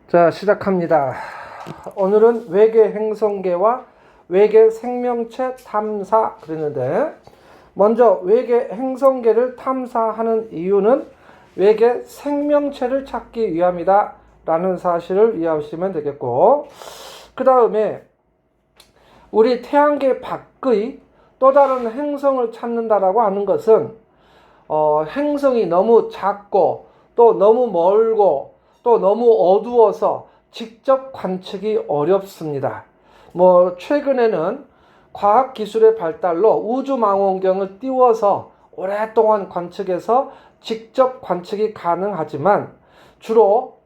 자, 시작합니다. 오늘은 외계 행성계와 외계 생명체 탐사 그랬는데, 먼저 외계 행성계를 탐사하는 이유는 외계 생명체를 찾기 위함이다 라는 사실을 이해하시면 되겠고, 그 다음에 우리 태양계 밖의 또 다른 행성을 찾는다라고 하는 것은 행성이 너무 작고 또 너무 멀고 또 너무 어두워서 직접 관측이 어렵습니다. 최근에는 과학기술의 발달로 우주망원경을 띄워서 오랫동안 관측해서 직접 관측이 가능하지만 주로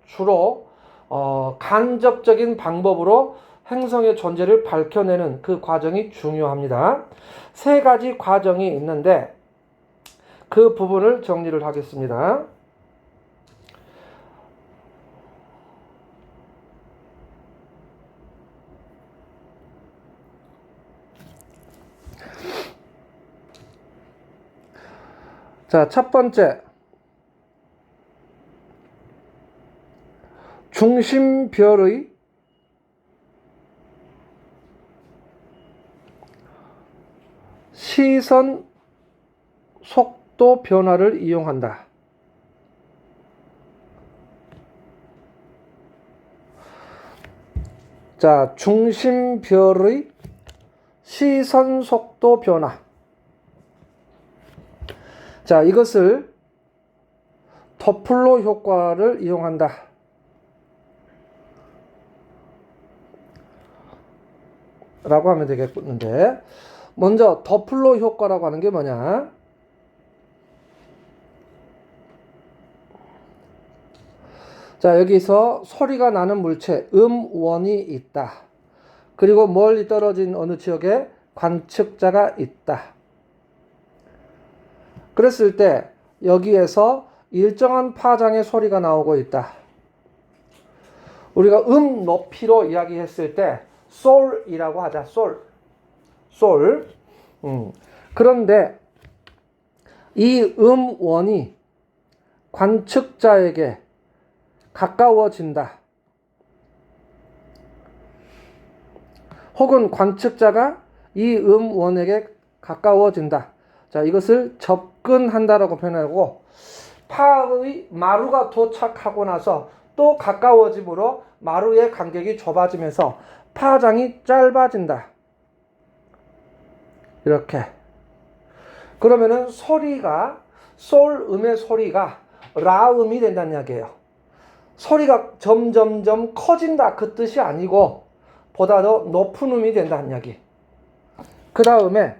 간접적인 방법으로 행성의 존재를 밝혀내는 그 과정이 중요합니다. 세 가지 과정이 있는데 그 부분을 정리를 하겠습니다. 자, 첫 번째. 중심별의 시선 속도 변화를 이용한다. 자, 중심별의 시선 속도 변화. 자, 이것을 더플로 효과를 이용한다. 라고 하면 되겠는데, 먼저 더플로 효과라고 하는 게 뭐냐? 자, 여기서 소리가 나는 물체, 음원이 있다. 그리고 멀리 떨어진 어느 지역에 관측자가 있다. 그랬을 때 여기에서 일정한 파장의 소리가 나오고 있다. 우리가 높이로 이야기했을 때 솔이라고 하자. 솔. 그런데 이 음원이 관측자에게 가까워진다. 혹은 관측자가 이 음원에게 가까워진다. 자, 이것을 접근한다라고 표현하고, 파의 마루가 도착하고 나서 또 가까워짐으로 마루의 간격이 좁아지면서 파장이 짧아진다. 이렇게. 그러면은 소리가, 솔음의 소리가 라음이 된다는 이야기예요. 소리가 점점점 커진다 그 뜻이 아니고 보다 더 높은 음이 된다는 이야기. 그 다음에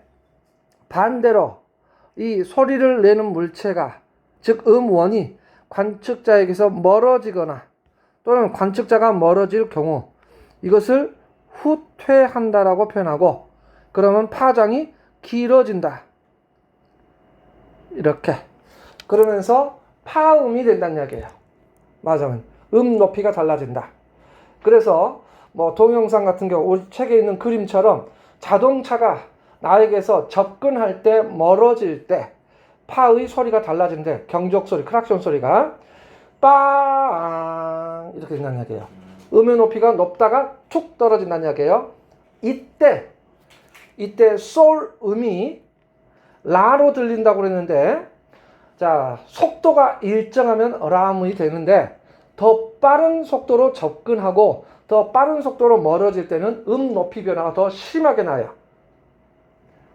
반대로 이 소리를 내는 물체가, 즉 음원이 관측자에게서 멀어지거나 또는 관측자가 멀어질 경우 이것을 후퇴한다라고 표현하고, 그러면 파장이 길어진다. 이렇게. 그러면서 파음이 된다는 이야기예요. 맞아요. 높이가 달라진다. 그래서 동영상 같은 경우 우리 책에 있는 그림처럼 자동차가 나에게서 접근할 때 멀어질 때 파의 소리가 달라진대. 경적 소리, 크락션 소리가 빵 이렇게 된다는 이야기예요. 음의 높이가 높다가 툭 떨어진다는 이야기예요. 이때 솔 음이 라로 들린다고 그랬는데, 자, 속도가 일정하면 라음이 되는데 더 빠른 속도로 접근하고 더 빠른 속도로 멀어질 때는 높이 변화가 더 심하게 나요.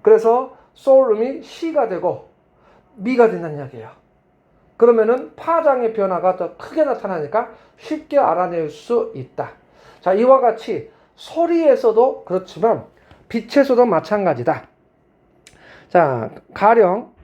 그래서 솔음이 시가 되고 미가 된다는 이야기예요. 그러면은 파장의 변화가 더 크게 나타나니까 쉽게 알아낼 수 있다. 자, 이와 같이 소리에서도 그렇지만 빛에서도 마찬가지다. 자, 가령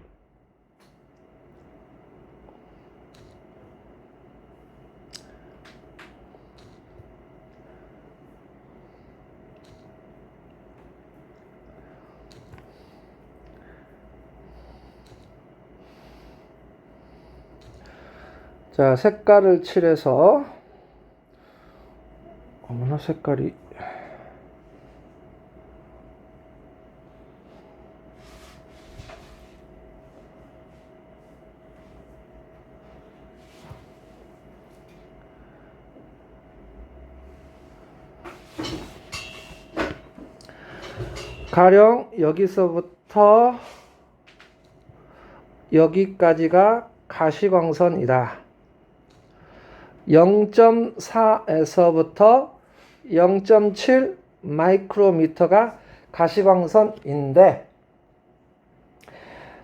자, 색깔을 칠해서, 어머나 색깔이, 가령 여기서부터 여기까지가 가시광선이다. 0.4에서부터 0.7 마이크로미터가 가시광선인데,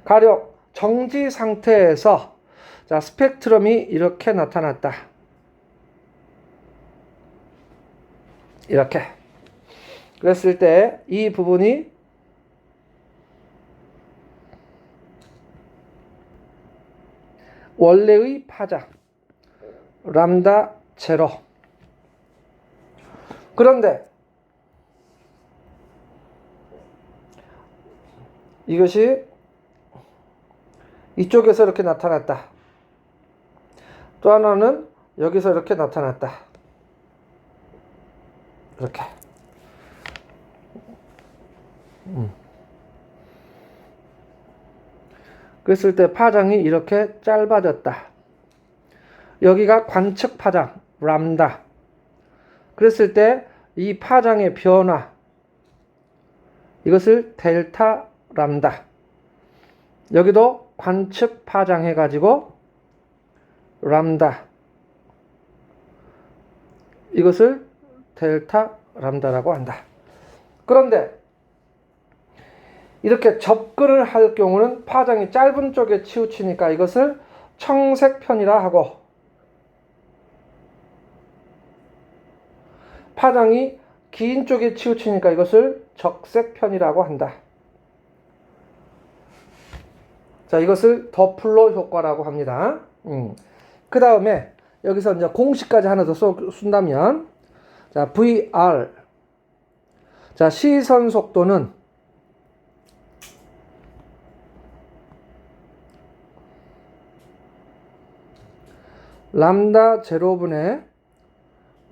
가령 정지 상태에서 자, 스펙트럼이 이렇게 나타났다. 이렇게. 그랬을 때 이 부분이 원래의 파장 람다 제로. 그런데 이것이 이쪽에서 이렇게 나타났다. 또 하나는 여기서 이렇게 나타났다. 이렇게. 그랬을 때 파장이 이렇게 짧아졌다. 여기가 관측 파장 람다. 그랬을 때 이 파장의 변화, 이것을 델타 람다. 여기도 관측 파장 해가지고 람다, 이것을 델타 람다라고 한다. 그런데 이렇게 접근을 할 경우는 파장이 짧은 쪽에 치우치니까 이것을 청색편이라 하고, 파장이 긴 쪽에 치우치니까 이것을 적색편이라고 한다. 자, 이것을 더플러 효과라고 합니다. 그 다음에 여기서 이제 공식까지 하나 더 쓴다면, 자, VR. 자, 시선 속도는 람다 제로분의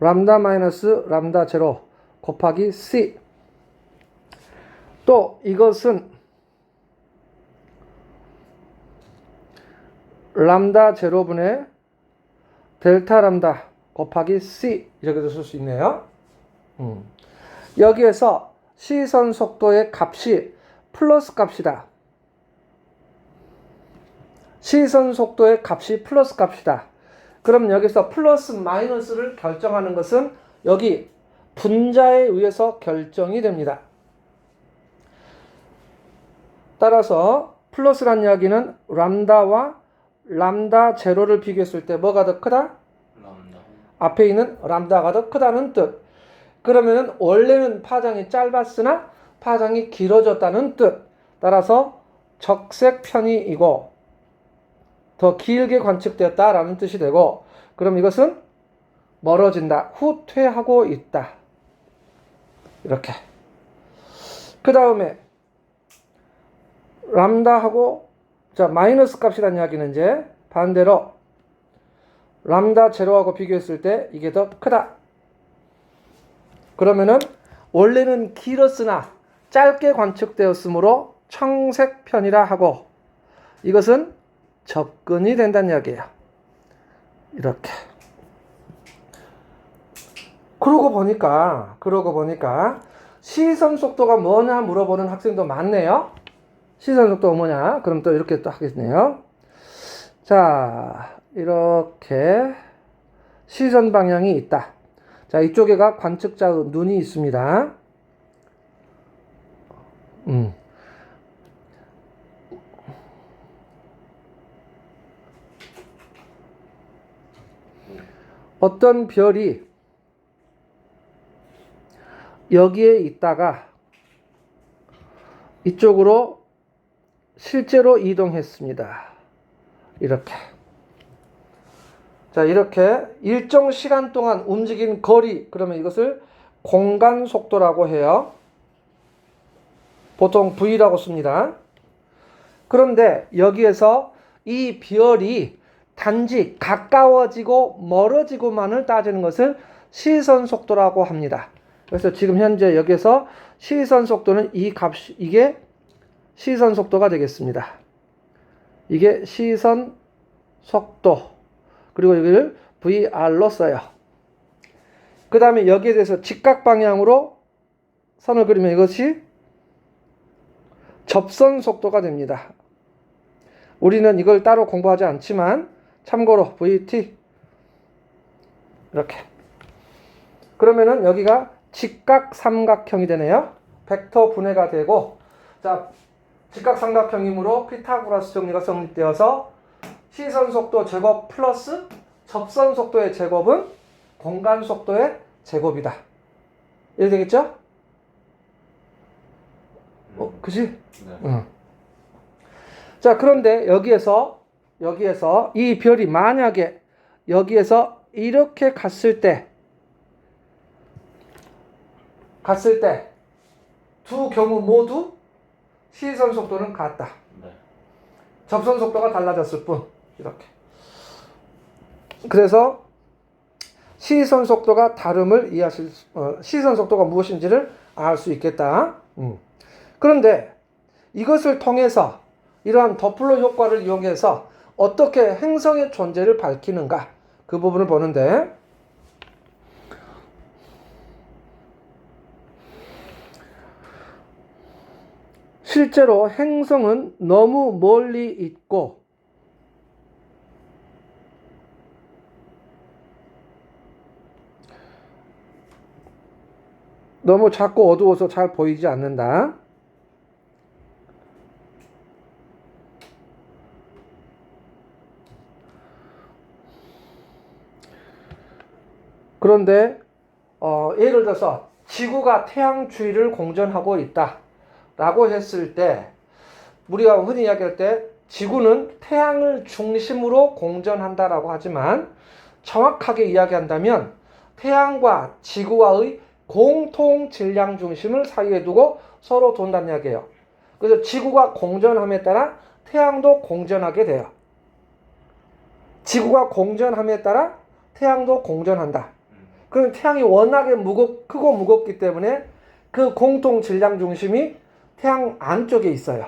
람다 마이너스 람다 제로 곱하기 C. 또 이것은 람다 제로분의 델타 람다 곱하기 C, 이렇게도 쓸 수 있네요. 여기에서 시선 속도의 값이 플러스 값이다. 시선 속도의 값이 플러스 값이다. 그럼 여기서 플러스 마이너스를 결정하는 것은 여기 분자에 의해서 결정이 됩니다. 따라서 플러스란 이야기는 람다와 람다 제로를 비교했을 때 뭐가 더 크다? 람다. 앞에 있는 람다가 더 크다는 뜻. 그러면은 원래는 파장이 짧았으나 파장이 길어졌다는 뜻. 따라서 적색편이이고 더 길게 관측되었다라는 뜻이 되고, 그럼 이것은 멀어진다, 후퇴하고 있다. 이렇게. 그 다음에 람다하고 자 마이너스 값이라는 이야기는 이제 반대로 람다 제로하고 비교했을 때 이게 더 크다. 그러면은 원래는 길었으나 짧게 관측되었으므로 청색편이라 하고, 이것은 접근이 된다는 이야기예요. 이렇게. 그러고 보니까 시선 속도가 뭐냐 물어보는 학생도 많네요. 시선 속도가 뭐냐? 그럼 또 이렇게 또 하겠네요. 자, 이렇게 시선 방향이 있다. 자, 이쪽에가 관측자의 눈이 있습니다. 어떤 별이 여기에 있다가 이쪽으로 실제로 이동했습니다. 이렇게. 자, 이렇게 일정 시간 동안 움직인 거리, 그러면 이것을 공간 속도라고 해요. 보통 V라고 씁니다. 그런데 여기에서 이 별이 단지 가까워지고 멀어지고만을 따지는 것을 시선 속도라고 합니다. 그래서 지금 현재 여기에서 시선 속도는 이 값이, 이게 시선 속도가 되겠습니다. 이게 시선 속도. 그리고 여기를 VR로 써요. 그 다음에 여기에 대해서 직각 방향으로 선을 그리면 이것이 접선 속도가 됩니다. 우리는 이걸 따로 공부하지 않지만 참고로 VT 이렇게. 그러면은 여기가 직각삼각형이 되네요. 벡터 분해가 되고, 자, 직각삼각형이므로 피타고라스 정리가 성립되어서 시선 속도 제곱 플러스 접선 속도의 제곱은 공간 속도의 제곱이다. 이해 되겠죠? 그지? 네. 응. 자, 그런데 여기에서 이 별이 만약에 여기에서 이렇게 갔을 때 두 경우 모두 시선 속도는 같다. 네. 접선 속도가 달라졌을 뿐. 이렇게. 그래서 시선 속도가 다름을 이해하실 시선 속도가 무엇인지를 알 수 있겠다. 그런데 이것을 통해서 이러한 더플러 효과를 이용해서 어떻게 행성의 존재를 밝히는가, 그 부분을 보는데, 실제로 행성은 너무 멀리 있고 너무 작고 어두워서 잘 보이지 않는다. 그런데 예를 들어서 지구가 태양 주위를 공전하고 있다 라고 했을 때, 우리가 흔히 이야기할 때 지구는 태양을 중심으로 공전한다라고 하지만, 정확하게 이야기한다면 태양과 지구와의 공통 질량 중심을 사이에 두고 서로 돈다는 이야기예요. 그래서 지구가 공전함에 따라 태양도 공전하게 돼요. 지구가 공전함에 따라 태양도 공전한다. 그럼 태양이 워낙에 크고 무겁기 때문에 그 공통 질량 중심이 태양 안쪽에 있어요.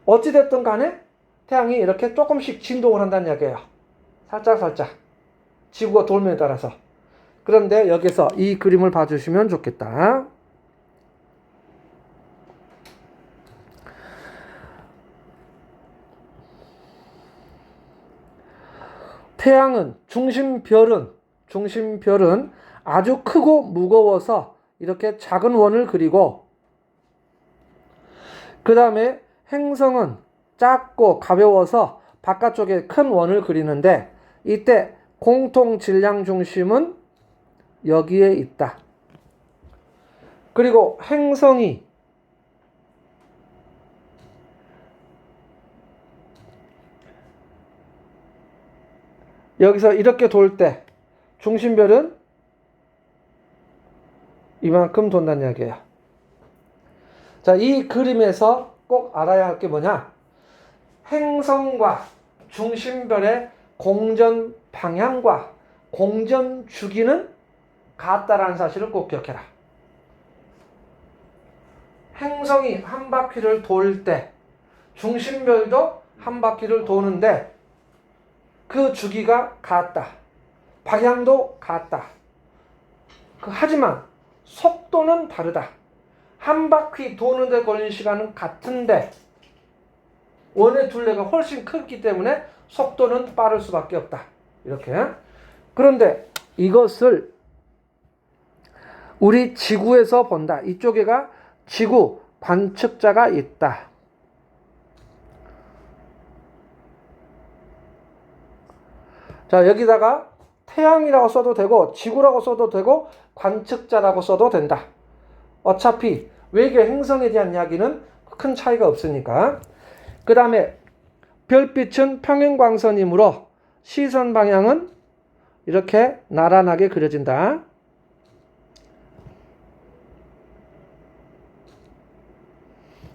어찌됐든 간에 태양이 이렇게 조금씩 진동을 한다는 이야기예요. 살짝 지구가 돌면에 따라서. 그런데 여기서 이 그림을 봐주시면 좋겠다. 태양은 중심별은 아주 크고 무거워서 이렇게 작은 원을 그리고, 그 다음에 행성은 작고 가벼워서 바깥쪽에 큰 원을 그리는데, 이때 공통 질량 중심은 여기에 있다. 그리고 행성이 여기서 이렇게 돌 때 중심별은 이만큼 돈다는 이야기예요. 자, 이 그림에서 꼭 알아야 할 게 뭐냐? 행성과 중심별의 공전 방향과 공전 주기는 같다라는 사실을 꼭 기억해라. 행성이 한 바퀴를 돌 때 중심별도 한 바퀴를 도는데 그 주기가 같다. 방향도 같다. 하지만 속도는 다르다. 한 바퀴 도는데 걸린 시간은 같은데 원의 둘레가 훨씬 크기 때문에 속도는 빠를 수밖에 없다. 이렇게. 그런데 이것을 우리 지구에서 본다. 이쪽에가 지구 관측자가 있다. 자, 여기다가 태양이라고 써도 되고 지구라고 써도 되고 관측자라고 써도 된다. 어차피 외계 행성에 대한 이야기는 큰 차이가 없으니까. 그 다음에 별빛은 평행광선이므로 시선 방향은 이렇게 나란하게 그려진다.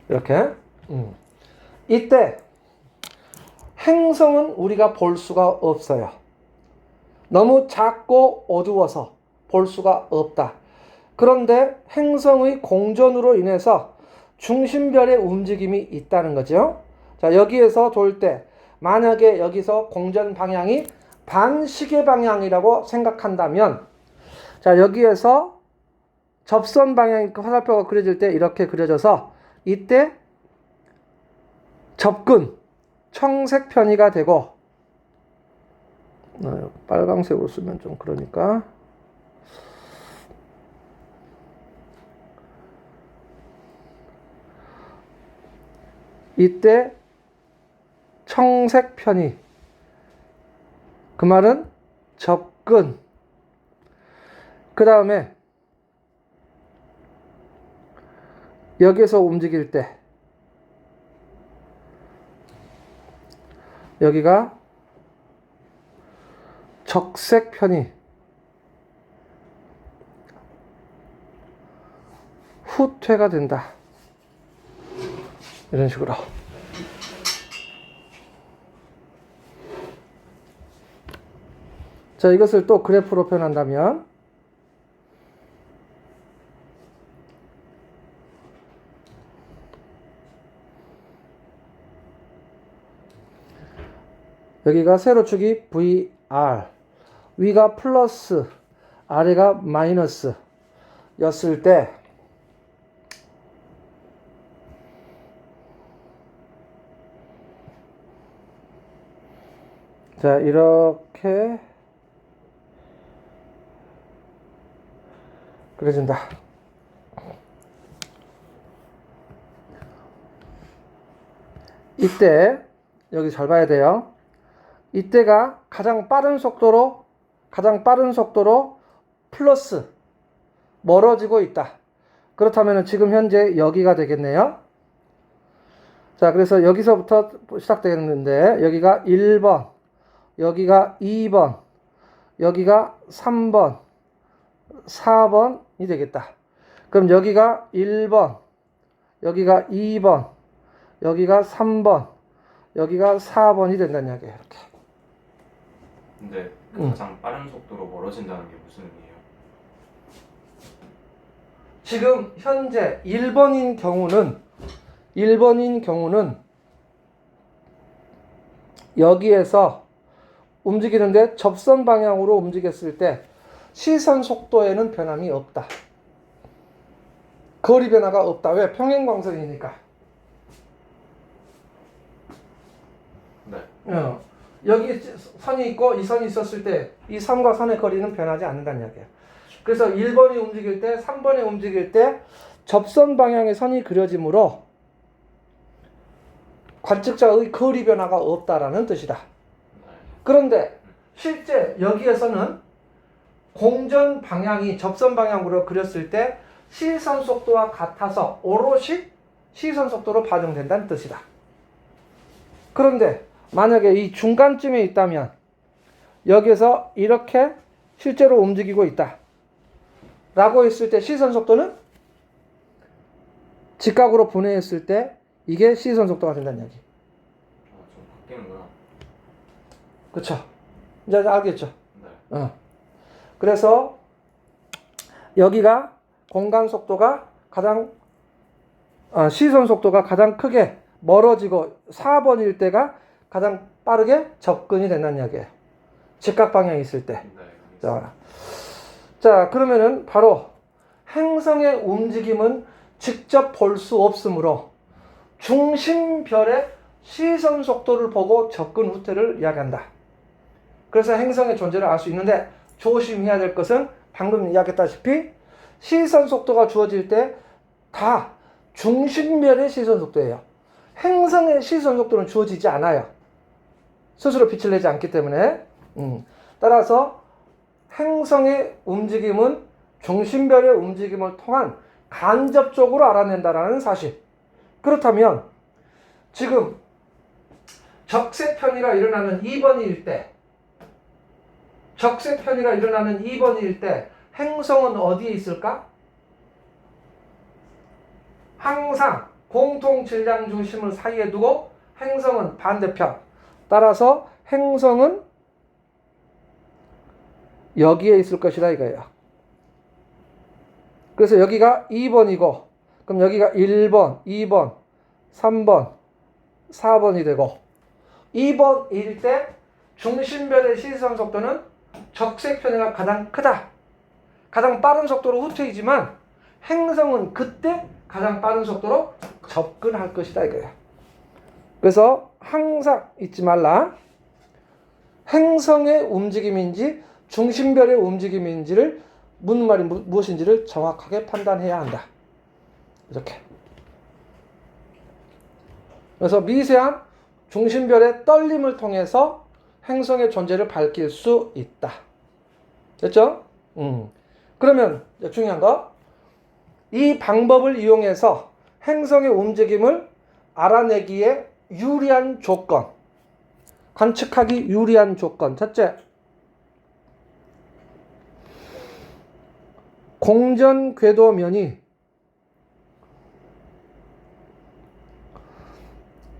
이렇게. 이때 행성은 우리가 볼 수가 없어요. 너무 작고 어두워서 볼 수가 없다. 그런데 행성의 공전으로 인해서 중심별의 움직임이 있다는 거죠. 자, 여기에서 돌 때 만약에 여기서 공전 방향이 반시계 방향이라고 생각한다면, 자, 여기에서 접선 방향 화살표가 그려질 때 이렇게 그려져서 이때 접근 청색 편의가 되고 빨강색으로 쓰면 좀 그러니까 이때 청색 편의 그 말은 접근 그 다음에 여기서 움직일 때 여기가 적색 편이 후퇴가 된다. 이런 식으로. 자, 이것을 또 그래프로 표현한다면 여기가 세로축이 VR, 위가 플러스, 아래가 마이너스 였을 때 자, 이렇게 그려진다. 이때 여기 잘 봐야 돼요. 이때가 가장 빠른 속도로 플러스 멀어지고 있다. 그렇다면 지금 현재 여기가 되겠네요. 자, 그래서 여기서부터 시작되겠는데 여기가 1번, 여기가 2번, 여기가 3번, 4번이 되겠다. 그럼 여기가 1번, 여기가 2번, 여기가 3번, 여기가 4번이 된다는 이야기예요. 이렇게. 근데 가장 빠른 속도로 멀어진다는 게 무슨 의미예요? 지금 현재 1번인 경우는 여기에서 움직이는데 접선 방향으로 움직였을 때 시선 속도에는 변함이 없다. 거리 변화가 없다. 왜? 평행광선이니까. 네. 여기 선이 있고 이 선이 있었을 때 이 선과 선의 거리는 변하지 않는다는 이야기예요. 그래서 1번이 움직일 때 3번이 움직일 때 접선 방향의 선이 그려지므로 관측자의 거리 변화가 없다라는 뜻이다. 그런데 실제 여기에서는 공전 방향이 접선 방향으로 그렸을 때 시선 속도와 같아서 오롯이 시선 속도로 반영된다는 뜻이다. 그런데 만약에 이 중간쯤에 있다면 여기서 이렇게 실제로 움직이고 있다 라고 했을 때 시선 속도는 직각으로 분해했을 때 이게 시선 속도가 된다는 이야기. 좀 바뀌는구나. 그쵸? 이제 알겠죠? 네. 그래서 여기가 공간 속도가 가장 시선 속도가 가장 크게 멀어지고 4번일 때가 가장 빠르게 접근이 된다는 이야기예요. 직각 방향이 있을 때. 네. 자, 그러면은 바로 행성의 움직임은 직접 볼 수 없으므로 중심별의 시선 속도를 보고 접근 후퇴를 이야기한다. 그래서 행성의 존재를 알 수 있는데 조심해야 될 것은 방금 이야기했다시피 시선 속도가 주어질 때 다 중심별의 시선 속도예요. 행성의 시선 속도는 주어지지 않아요. 스스로 빛을 내지 않기 때문에. 따라서 행성의 움직임은 중심별의 움직임을 통한 간접적으로 알아낸다라는 사실. 그렇다면 지금 적색 편의가 일어나는 2번일 때 행성은 어디에 있을까? 항상 공통 질량 중심을 사이에 두고 행성은 반대편. 따라서 행성은 여기에 있을 것이다 이거예요. 그래서 여기가 2번이고 그럼 여기가 1번, 2번, 3번, 4번이 되고 2번일 때 중심별의 시선 속도는 적색 편의가 가장 크다. 가장 빠른 속도로 후퇴이지만 행성은 그때 가장 빠른 속도로 접근할 것이다 이거예요. 그래서 항상 잊지 말라. 행성의 움직임인지 중심별의 움직임인지를 묻는 말이 무엇인지를 정확하게 판단해야 한다. 이렇게. 그래서 미세한 중심별의 떨림을 통해서 행성의 존재를 밝힐 수 있다. 됐죠? 그러면 중요한 거, 이 방법을 이용해서 행성의 움직임을 알아내기에 유리한 조건, 관측하기 유리한 조건. 첫째, 공전 궤도면이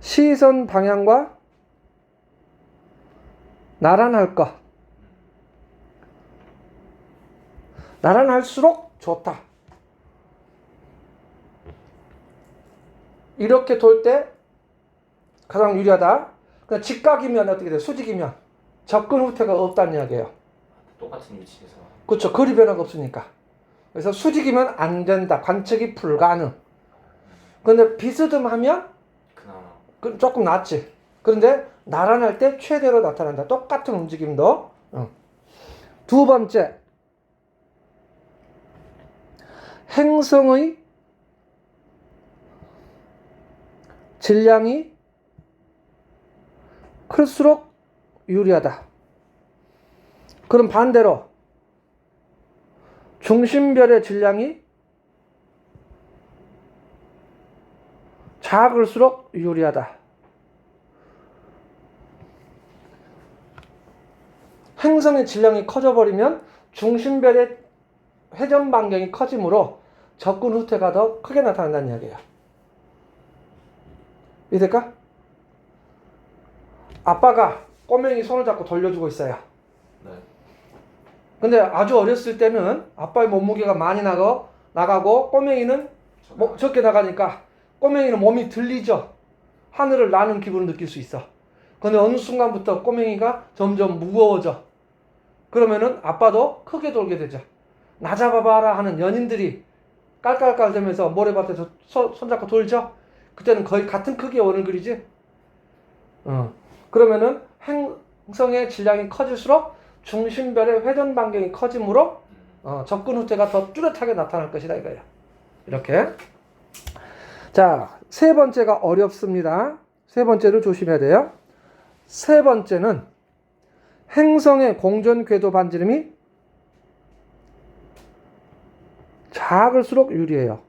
시선 방향과 나란할 것. 나란할수록 좋다. 이렇게 돌 때 가장 유리하다. 그러니까 직각이면 어떻게 돼요? 수직이면 접근 후퇴가 없다는 이야기예요. 똑같은 위치에서. 그렇죠. 거리 변화가 없으니까. 그래서 수직이면 안 된다. 관측이 불가능. 그런데 비스듬하면 그나마 조금 낫지. 그런데 나란할 때 최대로 나타난다. 똑같은 움직임도. 두 번째, 행성의 질량이 클수록 유리하다. 그럼 반대로 중심별의 질량이 작을수록 유리하다. 행성의 질량이 커져버리면 중심별의 회전 반경이 커지므로 접근 후퇴가 더 크게 나타난다는 이야기예요. 이해될까? 아빠가 꼬맹이 손을 잡고 돌려주고 있어요. 네. 근데 아주 어렸을 때는 아빠의 몸무게가 많이 나가고 꼬맹이는 적게 나가니까 꼬맹이는 몸이 들리죠. 하늘을 나는 기분을 느낄 수 있어. 근데 어느 순간부터 꼬맹이가 점점 무거워져. 그러면은 아빠도 크게 돌게 되죠. 나 잡아봐라 하는 연인들이 깔깔깔 대면서 모래밭에서 손잡고 돌죠. 그때는 거의 같은 크기의 원을 그리지. 그러면은 행성의 질량이 커질수록 중심별의 회전 반경이 커지므로 접근 후퇴가 더 뚜렷하게 나타날 것이다 이거예요. 이렇게. 자, 세 번째가 어렵습니다. 세 번째를 조심해야 돼요. 세 번째는 행성의 공전 궤도 반지름이 작을수록 유리해요.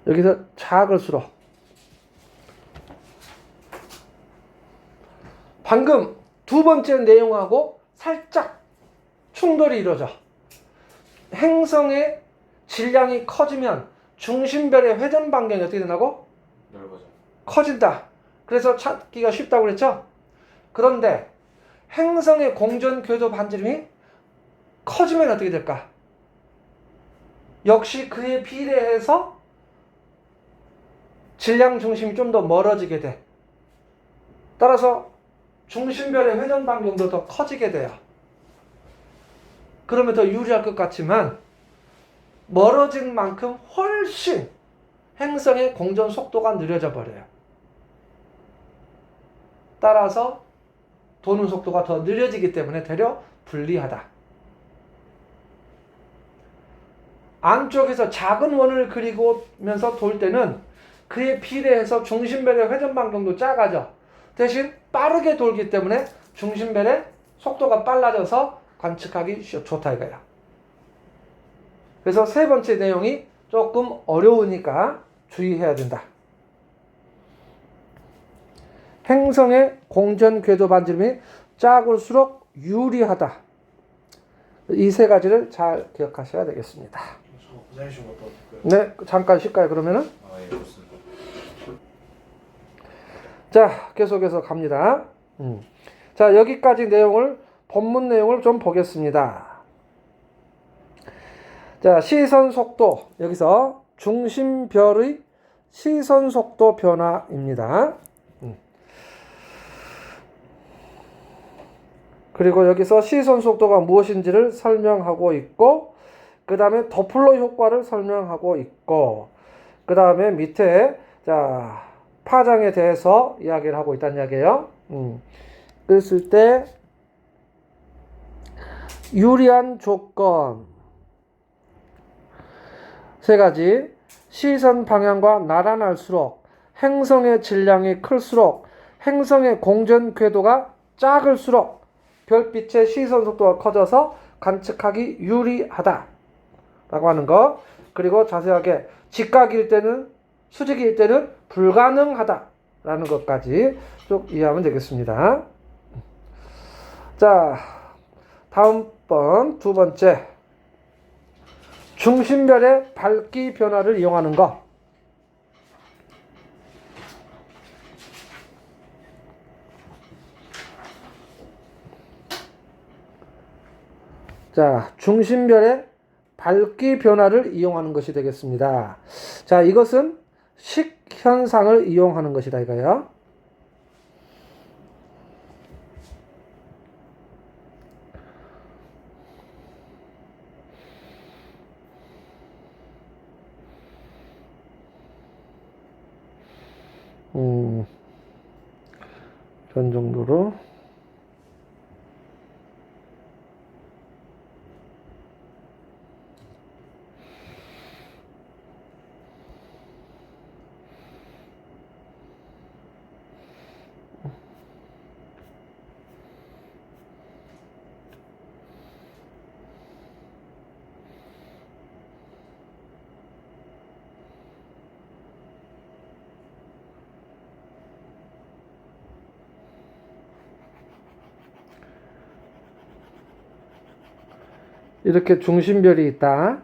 여기서 작을수록. 방금 두 번째 내용하고 살짝 충돌이 이루어져. 행성의 질량이 커지면 중심별의 회전 반경이 어떻게 된다고? 넓어져. 커진다. 그래서 찾기가 쉽다고 그랬죠? 그런데 행성의 공전 궤도 반지름이 커지면 어떻게 될까? 역시 그에 비례해서 질량 중심이 좀 더 멀어지게 돼. 따라서 중심별의 회전 반경도 더 커지게 돼요. 그러면 더 유리할 것 같지만 멀어진 만큼 훨씬 행성의 공전 속도가 느려져 버려요. 따라서 도는 속도가 더 느려지기 때문에 되려 불리하다. 안쪽에서 작은 원을 그리면서 돌 때는 그에 비례해서 중심별의 회전 반경도 작아져. 대신 빠르게 돌기 때문에 중심별의 속도가 빨라져서 관측하기 좋다 이거야. 그래서 세 번째 내용이 조금 어려우니까 주의해야 된다. 행성의 공전 궤도 반지름이 작을수록 유리하다. 이 세 가지를 잘 기억하셔야 되겠습니다. 네, 잠깐 쉴까요 그러면은? 예, 좋습니다. 자, 계속해서 갑니다. 자, 여기까지 내용을, 본문 내용을 좀 보겠습니다. 자, 시선 속도. 여기서 중심별의 시선 속도 변화입니다. 그리고 여기서 시선 속도가 무엇인지를 설명하고 있고, 그 다음에 도플러 효과를 설명하고 있고, 그 다음에 밑에 자 파장에 대해서 이야기를 하고 있다는 이야기예요. 그랬을 때 유리한 조건 세 가지. 시선 방향과 나란할수록 행성의 질량이 클수록 행성의 공전 궤도가 작을수록 별빛의 시선 속도가 커져서 관측하기 유리하다 라고 하는 거. 그리고 자세하게 직각일 때는 수직일 때는 불가능하다 라는 것까지 쭉 이해하면 되겠습니다. 자, 다음 번 두 번째, 중심별의 밝기 변화를 이용하는 거. 자, 중심별의 밝기 변화를 이용하는 것이 되겠습니다. 자, 이것은 식현상을 이용하는 것이다 이거예요. 전 정도로. 이렇게 중심별이 있다.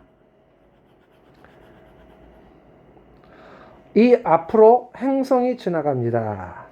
이 앞으로 행성이 지나갑니다.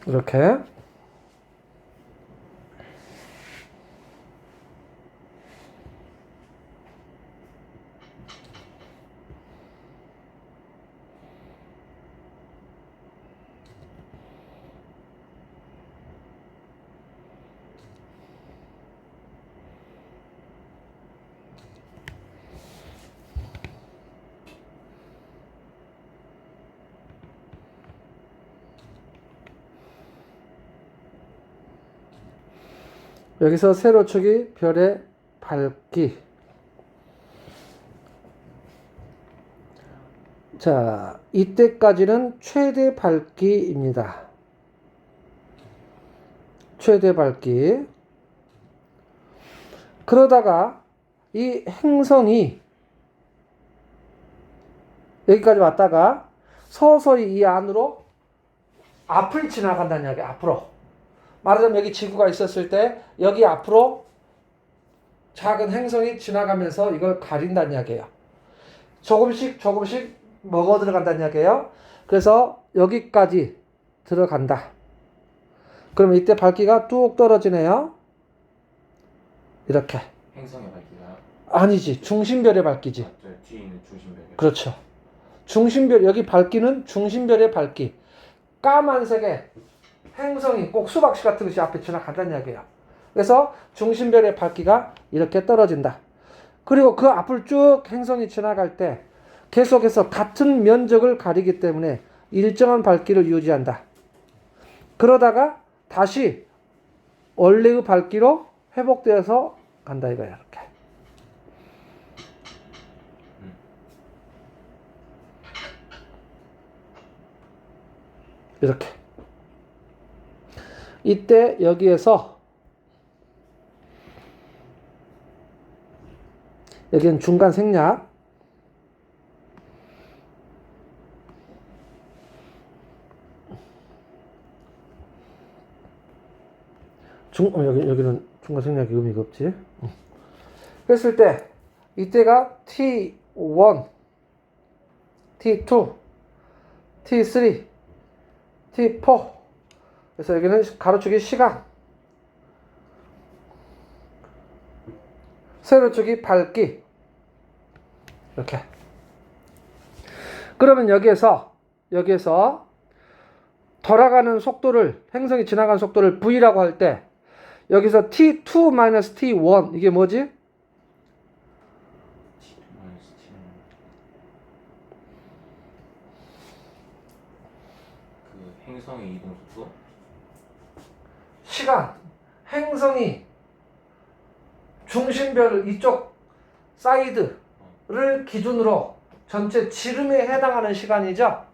이렇게. 여기서 세로축이 별의 밝기. 자, 이때까지는 최대 밝기입니다. 최대 밝기. 그러다가 이 행성이 여기까지 왔다가 서서히 이 안으로 앞을 지나간다는 이야기. 앞으로. 말하자면 여기 지구가 있었을 때 여기 앞으로 작은 행성이 지나가면서 이걸 가린다는 이야기예요. 조금씩 먹어 들어간다는 이야기예요. 그래서 여기까지 들어간다. 그러면 이때 밝기가 뚝 떨어지네요. 이렇게. 행성의 밝기가 아니지. 중심별의 밝기지. 저 뒤에 있는 중심별. 그렇죠. 중심별, 여기 밝기는 중심별의 밝기. 까만색의 행성이 꼭 수박씨 같은 것이 앞에 지나간다는 이야기예요. 그래서 중심별의 밝기가 이렇게 떨어진다. 그리고 그 앞을 쭉 행성이 지나갈 때 계속해서 같은 면적을 가리기 때문에 일정한 밝기를 유지한다. 그러다가 다시 원래의 밝기로 회복되어서 간다 이거야. 이렇게. 이렇게. 이때 여기에서 여기는 중간 생략. 여기는 중간 생략이 의미가 없지. 그랬을 때 이때가 T1, T2, T3, T4. 그래서 여기는 가로축이 시간, 세로축이 밝기. 이렇게. 그러면 여기에서 돌아가는 속도를, 행성이 지나가는 속도를 V라고 할 때 여기서 T2 T1 이게 뭐지? T2 T는 그 행성의 이동 속도? 시간, 행성이 중심별을 이쪽 사이드를 기준으로 전체 지름에 해당하는 시간이죠.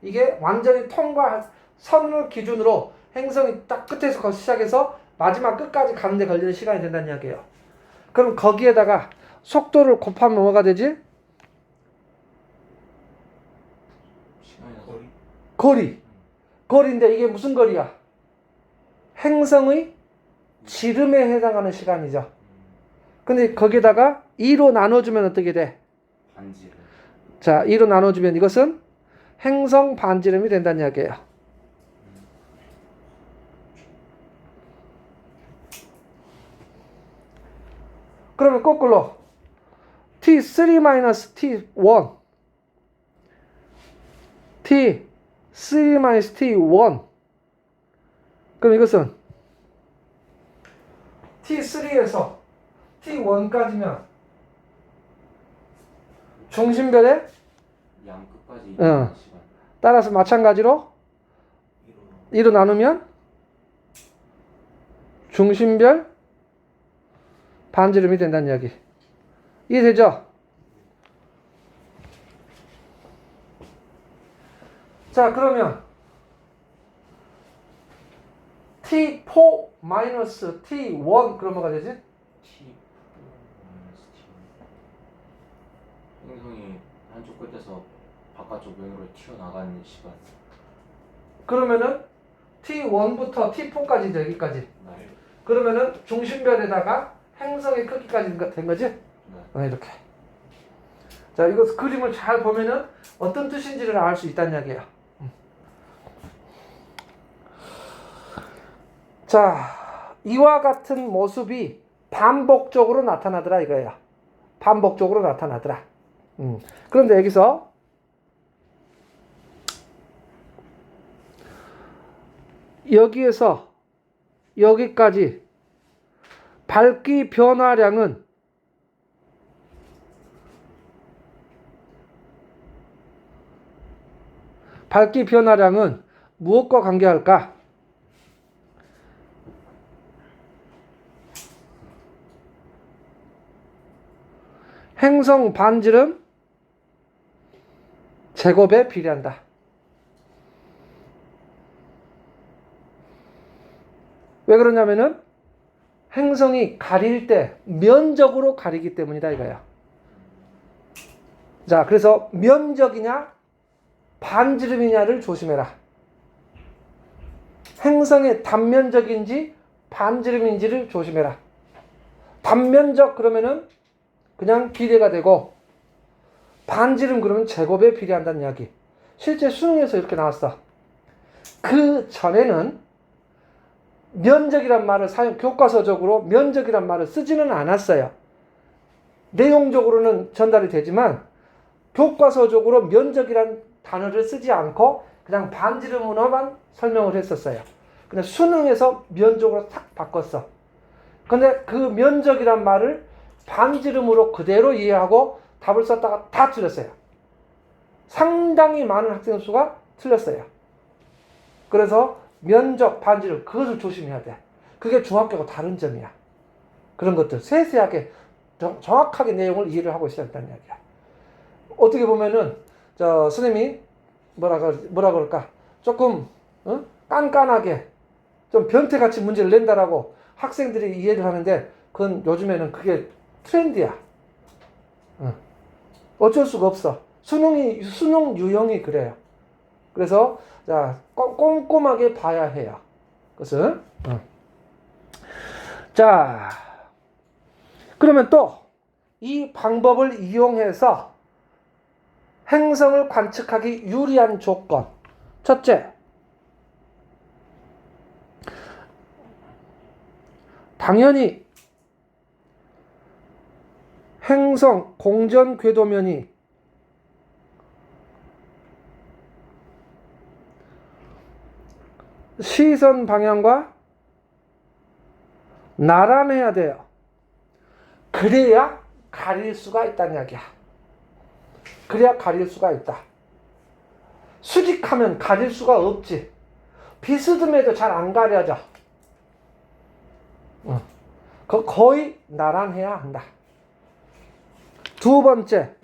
이게 완전히 통과한 선을 기준으로 행성이 딱 끝에서 시작해서 마지막 끝까지 가는데 걸리는 시간이 된다는 이야기예요. 그럼 거기에다가 속도를 곱하면 뭐가 되지? 거리? 거리인데 이게 무슨 거리야? 행성의 지름에 해당하는 시간이죠. 근데 거기에다가 2로 나눠주면 어떻게 돼? 반지름. 자, 2로 나눠주면 이것은 행성 반지름이 된다는 이야기예요. 그러면 거꾸로 T3 T1 T3 T1 그럼 이것은 T3에서 T1까지면 중심별의 양 끝까지 어. 시간. 따라서 마찬가지로 2로 나누면 중심별 반지름이 된다는 이야기. 이해되죠? 자, 그러면 T4 T1 그럼 뭐가 되지? T 행성이 한쪽 끝에서 바깥쪽 면으로 튀어나가는 시간. 그러면은 T1부터 T4까지 여기까지. 네. 그러면은 중심별에다가 행성의 크기까지 된 거지? 네. 이렇게. 자, 이거 그림을 잘 보면은 어떤 뜻인지를 알 수 있다는 이야기예요. 자, 이와 같은 모습이 반복적으로 나타나더라 이거예요. 반복적으로 나타나더라. 그런데 여기서 여기에서 여기까지 밝기 변화량은 무엇과 관계할까? 행성 반지름 제곱에 비례한다. 왜 그러냐면은 행성이 가릴 때 면적으로 가리기 때문이다 이거야. 자, 그래서 면적이냐 반지름이냐를 조심해라. 행성의 단면적인지 반지름인지를 조심해라. 단면적 그러면은 그냥 비례가 되고 반지름 그러면 제곱에 비례한다는 이야기. 실제 수능에서 이렇게 나왔어. 그 전에는 면적이란 말을 교과서적으로 면적이란 말을 쓰지는 않았어요. 내용적으로는 전달이 되지만 교과서적으로 면적이란 단어를 쓰지 않고 그냥 반지름으로만 설명을 했었어요. 근데 수능에서 면적으로 탁 바꿨어. 근데 그 면적이란 말을 반지름으로 그대로 이해하고 답을 썼다가 다 틀렸어요. 상당히 많은 학생 수가 틀렸어요. 그래서 면적, 반지름 그것을 조심해야 돼. 그게 중학교하고 다른 점이야. 그런 것들 세세하게 정확하게 내용을 이해를 하고 있어야 한다는 이야기야. 어떻게 보면은 선생님이 뭐라 그럴까 조금 깐깐하게 좀 변태같이 문제를 낸다라고 학생들이 이해를 하는데 그건 요즘에는 그게 트렌드야. 어쩔 수가 없어. 수능 유형이 그래요. 그래서 자 꼼꼼하게 봐야 해요. 그것은 자, 그러면 또 이 방법을 이용해서 행성을 관측하기 유리한 조건. 첫째, 당연히 행성 공전 궤도면이 시선 방향과 나란해야 돼요. 그래야 가릴 수가 있다는 이야기야. 그래야 가릴 수가 있다. 수직하면 가릴 수가 없지. 비스듬해도 잘 안 가려져. 거의 나란해야 한다. 두 번째,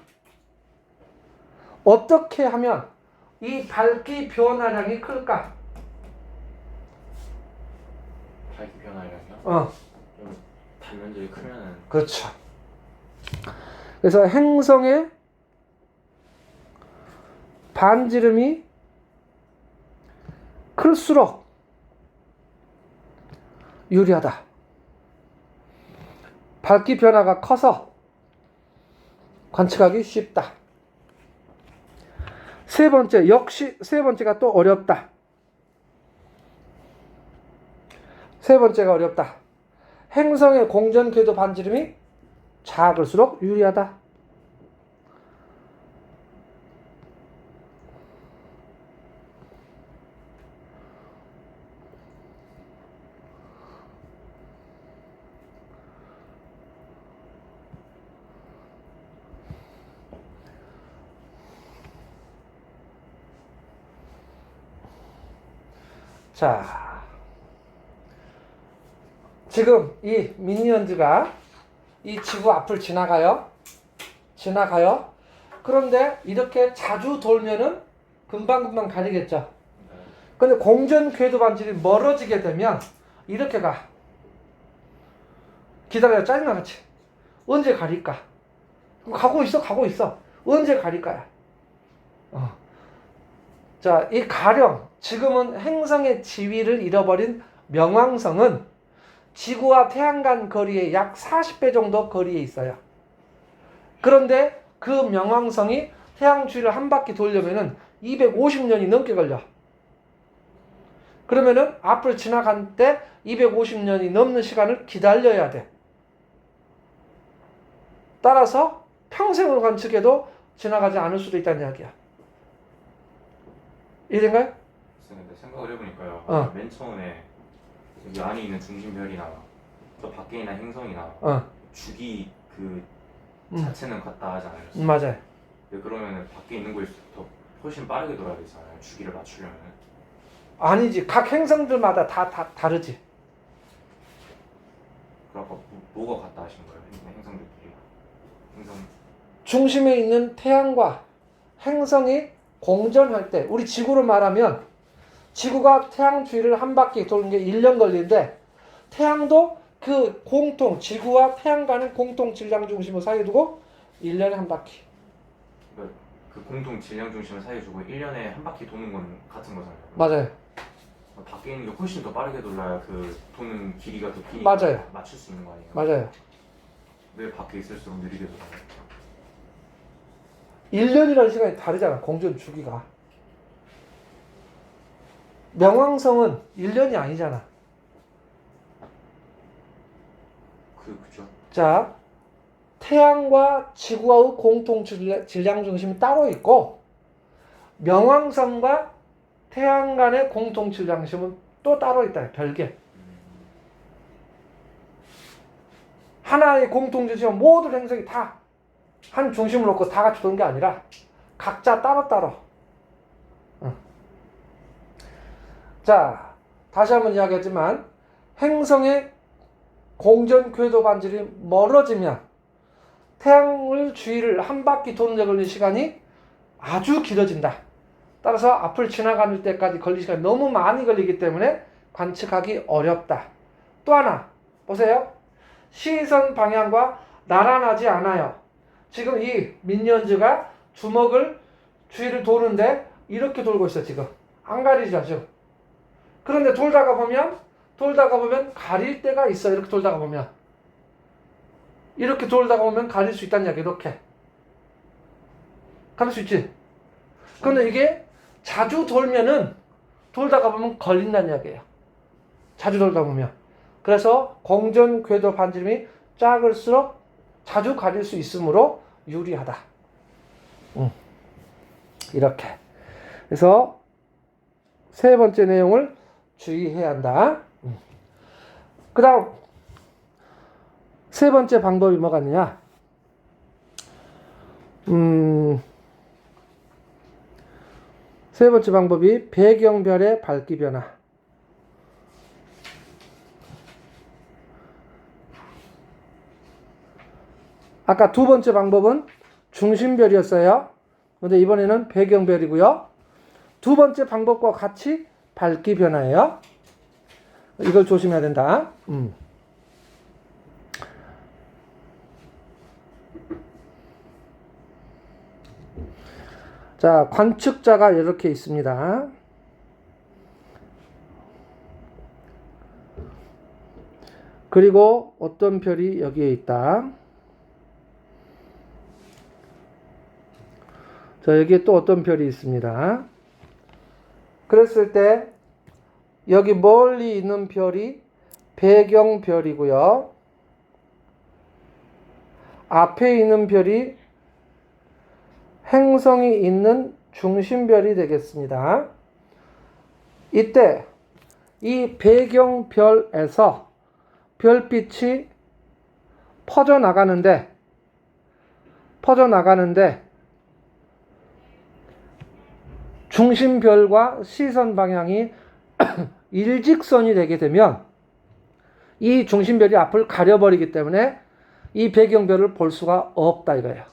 어떻게 하면 이 밝기 변화량이 클까? 밝기 변화량이요? 어, 단면적이 크면은 그렇죠. 그래서 행성의 반지름이 클수록 유리하다. 밝기 변화가 커서 관측하기 쉽다. 세 번째, 역시 세 번째가 또 어렵다. 세 번째가 어렵다. 행성의 공전 궤도 반지름이 작을수록 유리하다. 자, 지금 이 미니언즈가 이 지구 앞을 지나가요. 그런데 이렇게 자주 돌면은 금방금방 가리겠죠. 근데 공전 궤도 반지름이 멀어지게 되면 이렇게 가. 기다려, 짜증나겠지. 언제 가릴까? 가고 있어. 언제 가릴까야? 자, 이 가령 지금은 행성의 지위를 잃어버린 명왕성은 지구와 태양 간 거리의 약 40배 정도 거리에 있어요. 그런데 그 명왕성이 태양 주위를 한 바퀴 돌려면은 250년이 넘게 걸려. 그러면은 앞을 지나갈 때 250년이 넘는 시간을 기다려야 돼. 따라서 평생을 관측해도 지나가지 않을 수도 있다는 이야기야. 이해된가요? 근데 생각을 해보니까요. 맨 처음에 여기 안에 있는 중심별이나 저 밖에 있는 행성이나 주기 그 자체는 같다 하지 않아요? 맞아요. 그러면은 밖에 있는 거일수록 더 훨씬 빠르게 돌아야 되잖아요. 주기를 맞추려면은. 아니지. 각 행성들마다 다 다르지. 그럼 아까 뭐가 같다 하신 거예요? 행성들끼리. 행성. 중심에 있는 태양과 행성이 공전할 때, 우리 지구로 말하면 지구가 태양 주위를 한 바퀴 도는 게 1년 걸리는데 태양도 그 지구와 태양 간의 공통 질량 중심을 사이에 두고 1년에 한 바퀴. 그러니까 그 공통 질량 중심을 사이에 두고 1년에 한 바퀴 도는 건 같은 거잖아요. 맞아요. 밖에 있는 게 훨씬 더 빠르게 돌아야 그 도는 길이가 더 기니까 맞아요. 맞출 수 있는 거 아니에요? 맞아요. 왜 밖에 있을수록 느리게 돌아요? 1년이라는 시간이 다르잖아. 공전 주기가. 명왕성은 1년이 아니잖아. 그죠? 자, 태양과 지구와의 공통 질량 중심이 따로 있고 명왕성과 태양 간의 공통 질량 중심은 또 따로 있다. 별개. 하나의 공통 질량은 모든 행성이 다 한 중심을 놓고 다 같이 도는 게 아니라 각자 따로따로. 자, 다시 한번 이야기하지만 행성의 공전 궤도 반지름이 멀어지면 태양을 주위를 한 바퀴 도는 데 걸리는 시간이 아주 길어진다. 따라서 앞을 지나가는 때까지 걸리는 시간이 너무 많이 걸리기 때문에 관측하기 어렵다. 또 하나 보세요. 시선 방향과 나란하지 않아요. 지금 이 미니언즈가 주먹을 주위를 도는데 이렇게 돌고 있어. 지금 안 가리죠 지금. 그런데 돌다가 보면 돌다가 보면 가릴 때가 있어. 이렇게 돌다가 보면. 이렇게 돌다가 보면 가릴 수 있다는 이야기. 이렇게. 가릴 수 있지. 그런데 이게 자주 돌면은 돌다가 보면 걸린다는 이야기예요. 자주 돌다 보면. 그래서 공전 궤도 반지름이 작을수록 자주 가릴 수 있으므로 유리하다. 이렇게. 그래서 세 번째 내용을 주의해야 한다. 그 다음 세 번째 방법이 뭐가 있느냐. 세 번째 방법이 배경별의 밝기 변화. 아까 두 번째 방법은 중심별이었어요. 그런데 이번에는 배경별이고요. 두 번째 방법과 같이 밝기 변화예요. 이걸 조심해야 된다. 자, 관측자가 이렇게 있습니다. 그리고 어떤 별이 여기에 있다. 자, 여기에 또 어떤 별이 있습니다. 그랬을 때 여기 멀리 있는 별이 배경별이고요. 앞에 있는 별이 행성이 있는 중심별이 되겠습니다. 이때 이 배경별에서 별빛이 퍼져나가는데 중심별과 시선 방향이 일직선이 되게 되면 이 중심별이 앞을 가려버리기 때문에 이 배경별을 볼 수가 없다 이거예요.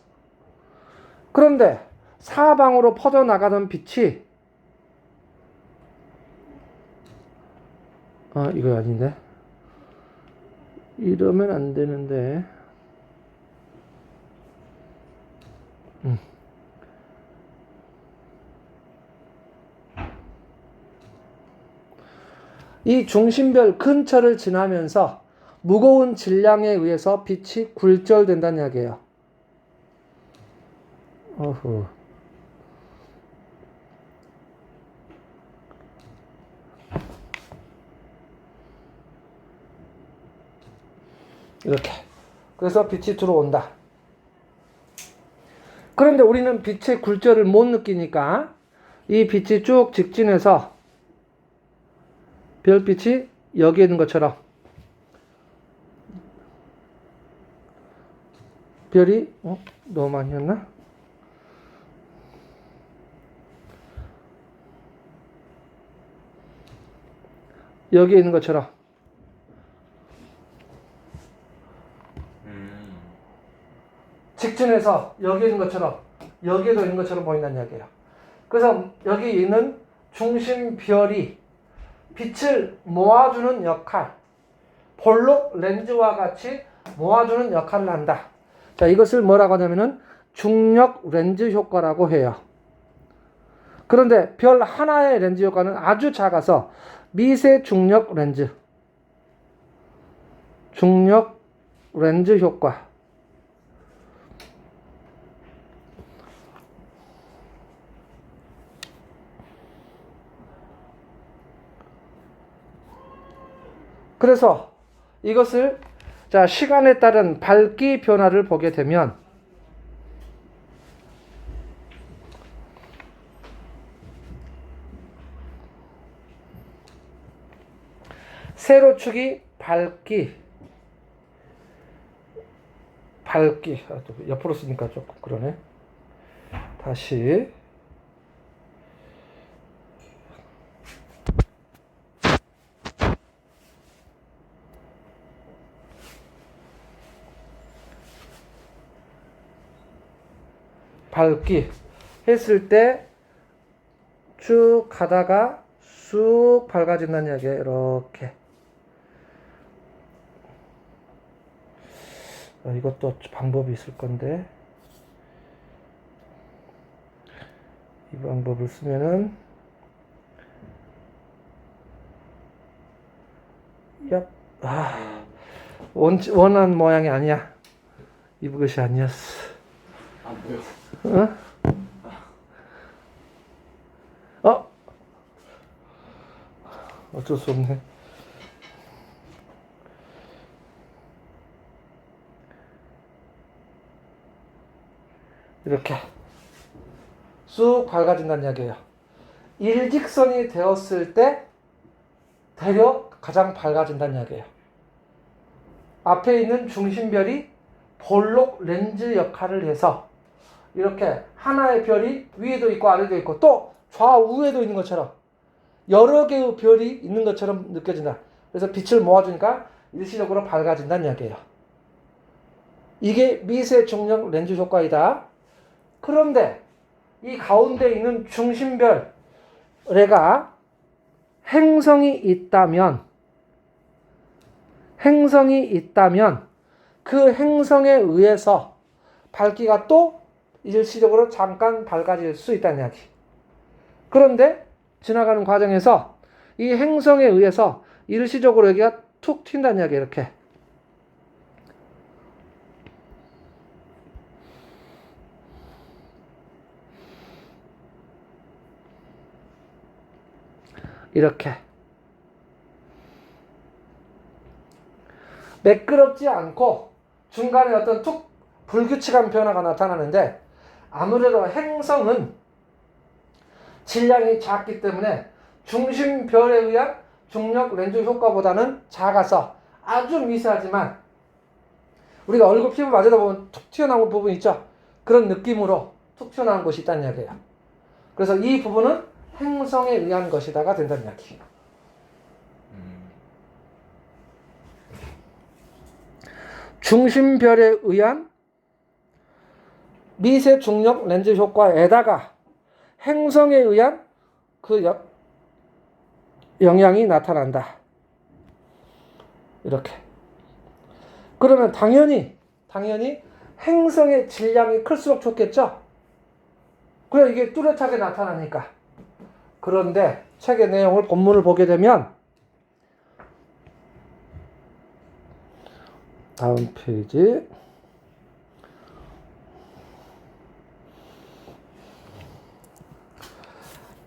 그런데 사방으로 퍼져나가던 빛이 이거 아닌데 이러면 안 되는데 이 중심별 근처를 지나면서 무거운 질량에 의해서 빛이 굴절된다는 이야기예요. 어후. 이렇게. 그래서 빛이 들어온다. 그런데 우리는 빛의 굴절을 못 느끼니까 이 빛이 쭉 직진해서 별빛이 여기에 있는 것처럼 별이 너무 많이 했나? 여기에 있는 것처럼 직진해서 여기에 있는 것처럼 여기에도 있는 것처럼 보인다는 이야기예요. 그래서 여기 있는 중심별이 빛을 모아주는 역할, 볼록 렌즈와 같이 모아주는 역할을 한다. 자, 이것을 뭐라고 하냐면은 중력 렌즈 효과라고 해요. 그런데 별 하나의 렌즈 효과는 아주 작아서 미세 중력 렌즈 효과. 그래서 이것을 자, 시간에 따른 밝기 변화를 보게 되면 세로축이 밝기 또 옆으로 쓰니까 조금 그러네. 다시 밝기 했을 때 쭉 가다가 쑥 밝아진다는 이야기예요. 이렇게. 이것도 방법이 있을 건데 이 방법을 쓰면은 야, 원하는 모양이 아니야. 이것이 아니었어. 아 뭐야? 어쩔 수 없네. 이렇게 쑥 밝아진다는 이야기예요. 일직선이 되었을 때 대략 가장 밝아진다는 이야기예요. 앞에 있는 중심별이 볼록 렌즈 역할을 해서 이렇게 하나의 별이 위에도 있고 아래도 있고 또 좌우에도 있는 것처럼 여러 개의 별이 있는 것처럼 느껴진다. 그래서 빛을 모아주니까 일시적으로 밝아진다는 이야기예요. 이게 미세 중력 렌즈 효과이다. 그런데 이 가운데 있는 중심별에가 행성이 있다면 그 행성에 의해서 밝기가 또 일시적으로 잠깐 밝아질 수 있다는 이야기. 그런데 지나가는 과정에서 이 행성에 의해서 일시적으로 여기가 툭 튄다는 이야기. 이렇게 매끄럽지 않고 중간에 어떤 툭 불규칙한 변화가 나타나는데 아무래도 행성은 질량이 작기 때문에 중심별에 의한 중력 렌즈 효과보다는 작아서 아주 미세하지만 우리가 얼굴 피부 맞으다 보면 툭 튀어나온 부분 있죠? 그런 느낌으로 툭 튀어나온 곳이 있다는 이야기예요. 그래서 이 부분은 행성에 의한 것이다가 된다는 이야기. 중심별에 의한 미세 중력 렌즈 효과에다가 행성에 의한 그 영향이 나타난다. 이렇게. 그러면 당연히 행성의 질량이 클수록 좋겠죠? 그래 이게 뚜렷하게 나타나니까. 그런데 책의 내용을 본문을 보게 되면 다음 페이지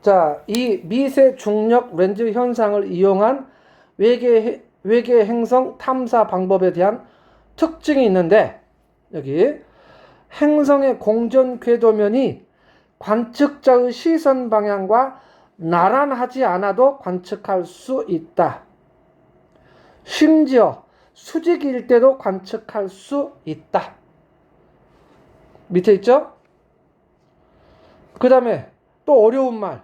자, 이 미세 중력 렌즈 현상을 이용한 외계 행성 탐사 방법에 대한 특징이 있는데 여기 행성의 공전 궤도면이 관측자의 시선 방향과 나란하지 않아도 관측할 수 있다. 심지어 수직일 때도 관측할 수 있다. 밑에 있죠? 그 다음에 또 어려운 말.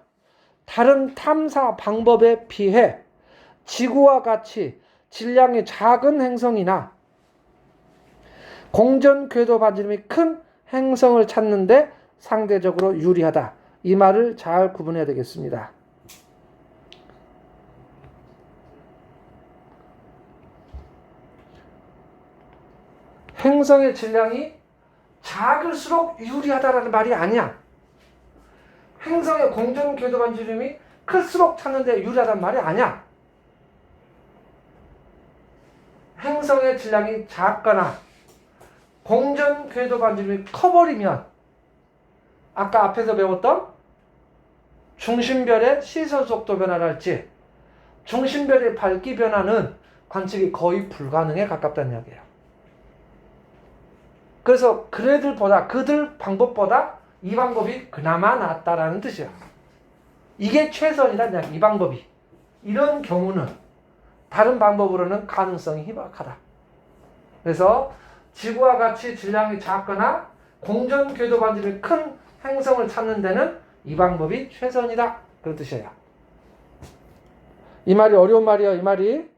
다른 탐사 방법에 비해 지구와 같이 질량이 작은 행성이나 공전 궤도 반지름이 큰 행성을 찾는데 상대적으로 유리하다. 이 말을 잘 구분해야 되겠습니다. 행성의 질량이 작을수록 유리하다라는 말이 아니야. 행성의 공전 궤도 반지름이 클수록 찾는데 유리하다는 말이 아니야. 행성의 질량이 작거나 공전 궤도 반지름이 커버리면 아까 앞에서 배웠던 중심별의 시선 속도 변화랄지 중심별의 밝기 변화는 관측이 거의 불가능에 가깝다는 이야기예요. 그래서 그들 방법보다 이 방법이 그나마 낫다라는 뜻이야. 이게 최선이라는 이야기, 이 방법이. 이런 경우는 다른 방법으로는 가능성이 희박하다. 그래서 지구와 같이 질량이 작거나 공전 궤도 반지름이 큰 행성을 찾는 데는 이 방법이 최선이다. 그런 뜻이에요. 이 말이 어려운 말이에요. 이 말이.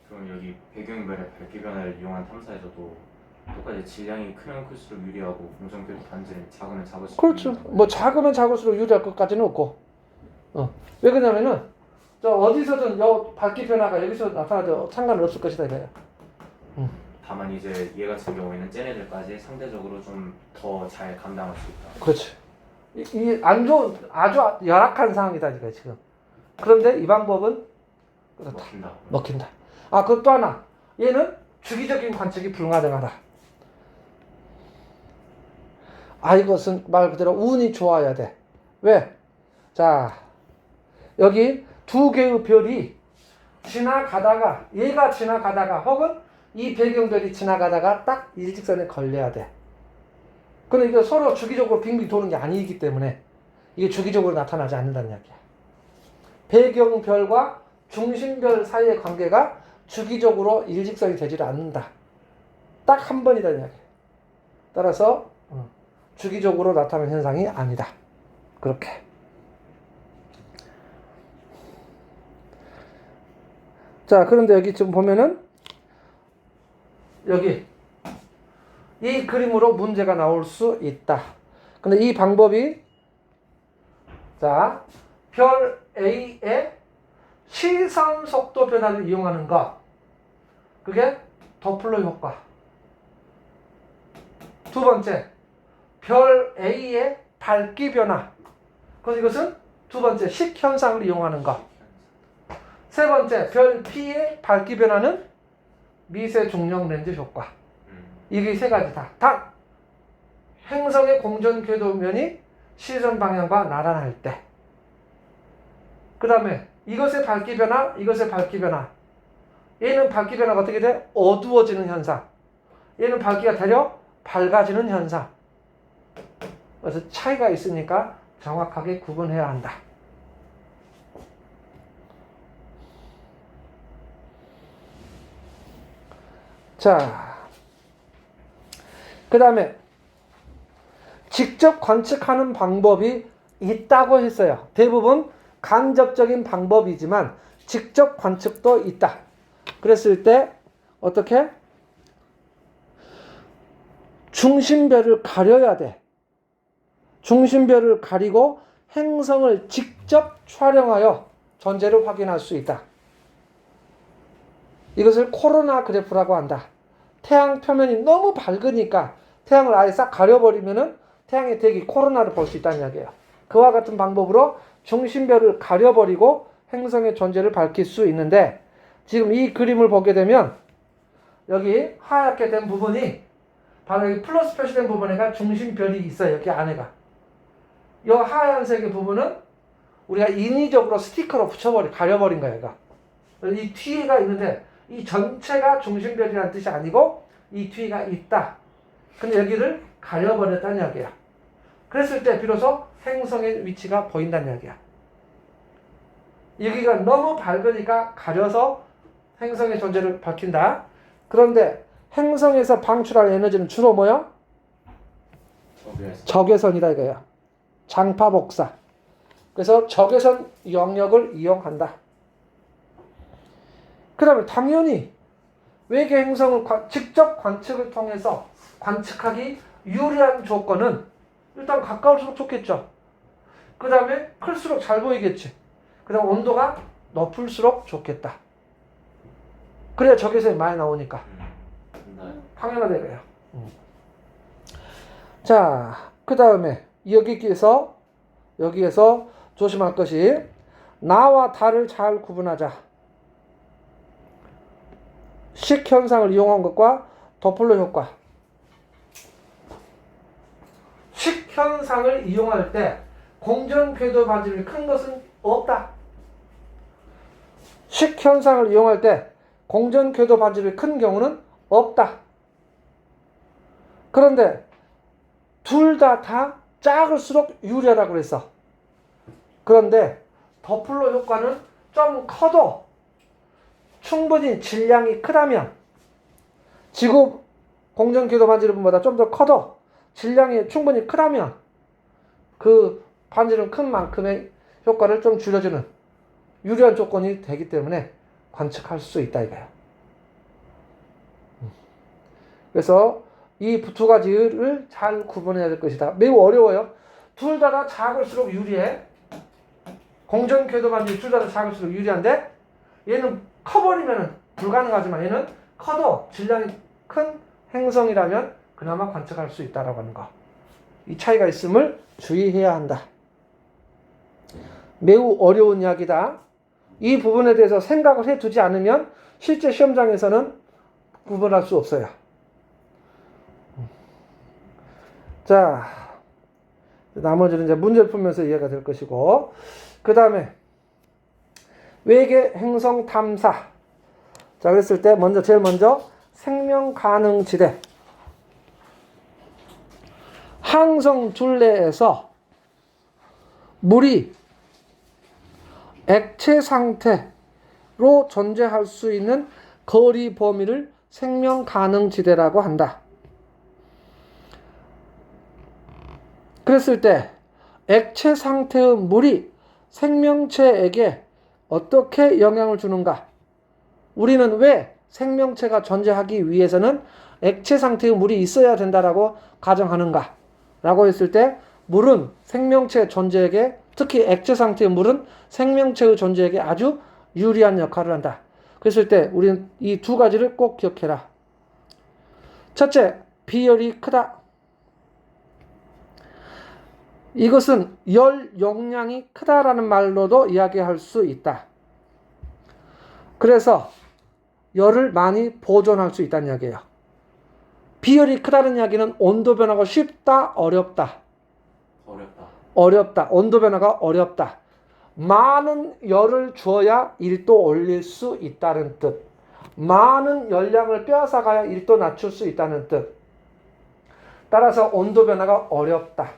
그럼 여기 배경별의 밝기 변화를 이용한 탐사에서도 똑같이 질량이 크면 클수록 유리하고 공전 궤도 반지름이 작으면 작을수록 그렇죠. 뭐 작으면 작을수록 유리할 것까지는 없고. 왜 그러냐면은 저 어디서든 밝기 변화가 여기서 나타나도 상관은 없을 것이다 이거예요. 다만 이제 얘 같은 경우에는 쟤네들까지 상대적으로 좀 더 잘 감당할 수 있다. 그렇지. 이 안 좋은 아주 열악한 상황이다 이거 지금. 그런데 이 방법은 그렇다. 먹힌다. 먹힌다. 아, 그것도 하나. 얘는 주기적인 관측이 불가능하다. 아, 이것은 말 그대로 운이 좋아야 돼. 왜? 자, 여기 두 개의 별이 지나가다가, 얘가 지나가다가 혹은 이 배경별이 지나가다가 딱 일직선에 걸려야 돼. 근데 이게 서로 주기적으로 빙빙 도는 게 아니기 때문에 이게 주기적으로 나타나지 않는다는 이야기야. 배경별과 중심별 사이의 관계가 주기적으로 일직선이 되지 않는다. 딱 한 번이라는 이야기야. 따라서 주기적으로 나타나는 현상이 아니다. 그렇게. 자, 그런데 여기 지금 보면은 여기 이 그림으로 문제가 나올 수 있다. 근데 이 방법이 자, 별 A의 시선 속도 변화를 이용하는 것. 그게 더플러 효과. 두 번째, 별 A의 밝기 변화. 그래서 이것은 두 번째, 식현상을 이용하는 것. 세 번째, 별 P의 밝기 변화는 미세 중력 렌즈 효과. 이게 세 가지다. 단, 행성의 공전 궤도면이 시선 방향과 나란할 때. 그 다음에 이것의 밝기 변화, 이것의 밝기 변화. 얘는 밝기 변화가 어떻게 돼? 어두워지는 현상. 얘는 밝기가 되려 밝아지는 현상. 그래서 차이가 있으니까 정확하게 구분해야 한다. 자, 그 다음에 직접 관측하는 방법이 있다고 했어요. 대부분 간접적인 방법이지만 직접 관측도 있다. 그랬을 때 어떻게? 중심별을 가려야 돼. 중심별을 가리고 행성을 직접 촬영하여 전제를 확인할 수 있다. 이것을 코로나 그래프라고 한다. 태양 표면이 너무 밝으니까 태양을 아예 싹 가려버리면은 태양의 대기 코로나를 볼 수 있다는 이야기예요. 그와 같은 방법으로 중심별을 가려버리고 행성의 존재를 밝힐 수 있는데 지금 이 그림을 보게 되면 여기 하얗게 된 부분이 바로 여기 플러스 표시된 부분에가 중심별이 있어요. 여기 안에가. 이 하얀색의 부분은 우리가 인위적으로 스티커로 가려버린 거예요. 얘가. 이 뒤에가 있는데 이 전체가 중심별이라는 뜻이 아니고 이 뒤가 있다. 근데 여기를 가려버렸다는 이야기야. 그랬을 때 비로소 행성의 위치가 보인다는 이야기야. 여기가 너무 밝으니까 가려서 행성의 존재를 밝힌다. 그런데 행성에서 방출할 에너지는 주로 뭐야? 적외선이다 이거야. 장파 복사. 그래서 적외선 영역을 이용한다. 그 다음에 당연히 외계 행성을 직접 관측을 통해서 관측하기 유리한 조건은 일단 가까울수록 좋겠죠. 그 다음에 클수록 잘 보이겠지. 그 다음 온도가 높을수록 좋겠다. 그래야 적외선이 많이 나오니까. 당연하다 이거예요. 자, 그 다음에 여기에서 조심할 것이 나와 달을 잘 구분하자. 식현상을 이용한 것과 더플러 효과. 식현상을 이용할 때 공전 궤도 반지름이 큰 것은 없다. 식현상을 이용할 때 공전 궤도 반지름이 큰 경우는 없다. 그런데 둘 다 작을수록 유리하다고 그랬어. 그런데 더플러 효과는 좀 커도 충분히 질량이 크다면 지구 공전 궤도 반지름보다 좀 더 커도 질량이 충분히 크다면 그 반지름 큰 만큼의 효과를 좀 줄여주는 유리한 조건이 되기 때문에 관측할 수 있다 이거예요. 그래서 이 두 가지를 잘 구분해야 될 것이다. 매우 어려워요. 둘 다 작을수록 유리해. 공전 궤도 반지름 둘 다 작을수록 유리한데 얘는 커버리면 불가능하지만 얘는 커도 질량이 큰 행성이라면 그나마 관측할 수 있다라고 하는 거. 이 차이가 있음을 주의해야 한다. 매우 어려운 이야기다. 이 부분에 대해서 생각을 해두지 않으면 실제 시험장에서는 구분할 수 없어요. 자, 나머지는 이제 문제를 풀면서 이해가 될 것이고, 그 다음에 외계 행성 탐사. 자, 그랬을 때 제일 먼저 생명 가능 지대. 항성 둘레에서 물이 액체 상태로 존재할 수 있는 거리 범위를 생명 가능 지대라고 한다. 그랬을 때 액체 상태의 물이 생명체에게 어떻게 영향을 주는가? 우리는 왜 생명체가 존재하기 위해서는 액체 상태의 물이 있어야 된다라고 가정하는가? 라고 했을 때 물은 생명체 존재에게, 특히 액체 상태의 물은 생명체의 존재에게 아주 유리한 역할을 한다. 그랬을 때 우리는 이 두 가지를 꼭 기억해라. 첫째, 비열이 크다. 이것은 열 용량이 크다라는 말로도 이야기할 수 있다. 그래서 열을 많이 보존할 수 있다는 이야기예요. 비열이 크다는 이야기는 온도 변화가 쉽다, 어렵다. 어렵다. 온도 변화가 어렵다. 많은 열을 주어야 1도 올릴 수 있다는 뜻. 많은 열량을 빼앗아가야 1도 낮출 수 있다는 뜻. 따라서 온도 변화가 어렵다.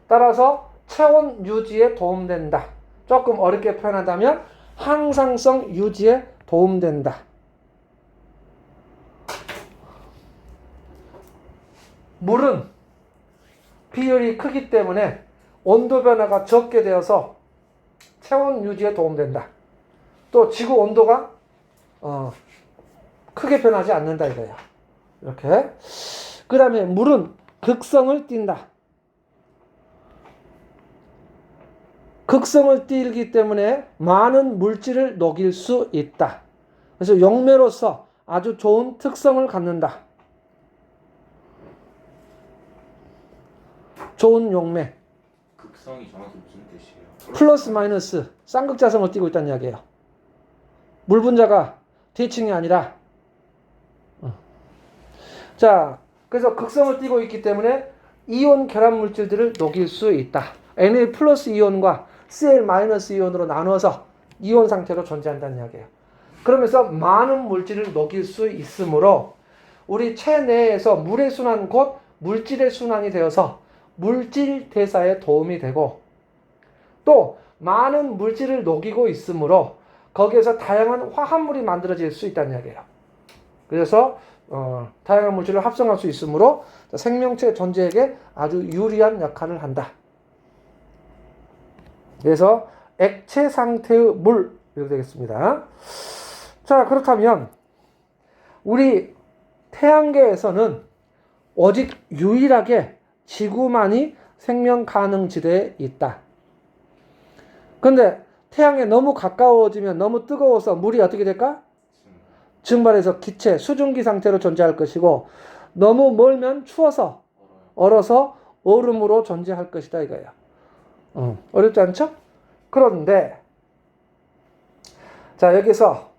따라서 체온 유지에 도움된다. 조금 어렵게 표현한다면 항상성 유지에 도움된다. 물은 비율이 크기 때문에 온도 변화가 적게 되어서 체온 유지에 도움된다. 또 지구 온도가 크게 변하지 않는다 이거예요. 이렇게. 그 다음에 물은 극성을 띈다. 극성을 띠기 때문에 많은 물질을 녹일 수 있다. 그래서 용매로서 아주 좋은 특성을 갖는다. 좋은 용매. 극성이 정확히 무슨 뜻이에요? 플러스 마이너스 쌍극자성을 띠고 있다는 이야기예요. 물 분자가 대칭이 아니라. 자, 그래서 극성을 띠고 있기 때문에 이온 결합 물질들을 녹일 수 있다. Na 플러스 이온과 Cl 마이너스 이온으로 나누어서 이온 상태로 존재한다는 이야기예요. 그러면서 많은 물질을 녹일 수 있으므로 우리 체내에서 물의 순환 곧 물질의 순환이 되어서 물질 대사에 도움이 되고, 또 많은 물질을 녹이고 있으므로 거기에서 다양한 화합물이 만들어질 수 있다는 이야기예요. 그래서 다양한 물질을 합성할 수 있으므로 생명체 존재에게 아주 유리한 역할을 한다. 그래서 액체 상태의 물 이렇게 되겠습니다. 자, 그렇다면 우리 태양계에서는 오직 유일하게 지구만이 생명 가능 지대에 있다. 근데 태양에 너무 가까워지면 너무 뜨거워서 물이 어떻게 될까? 증발해서 기체, 수증기 상태로 존재할 것이고, 너무 멀면 추워서 얼어서 얼음으로 존재할 것이다 이거예요. 어렵지 않죠? 그런데 자, 여기서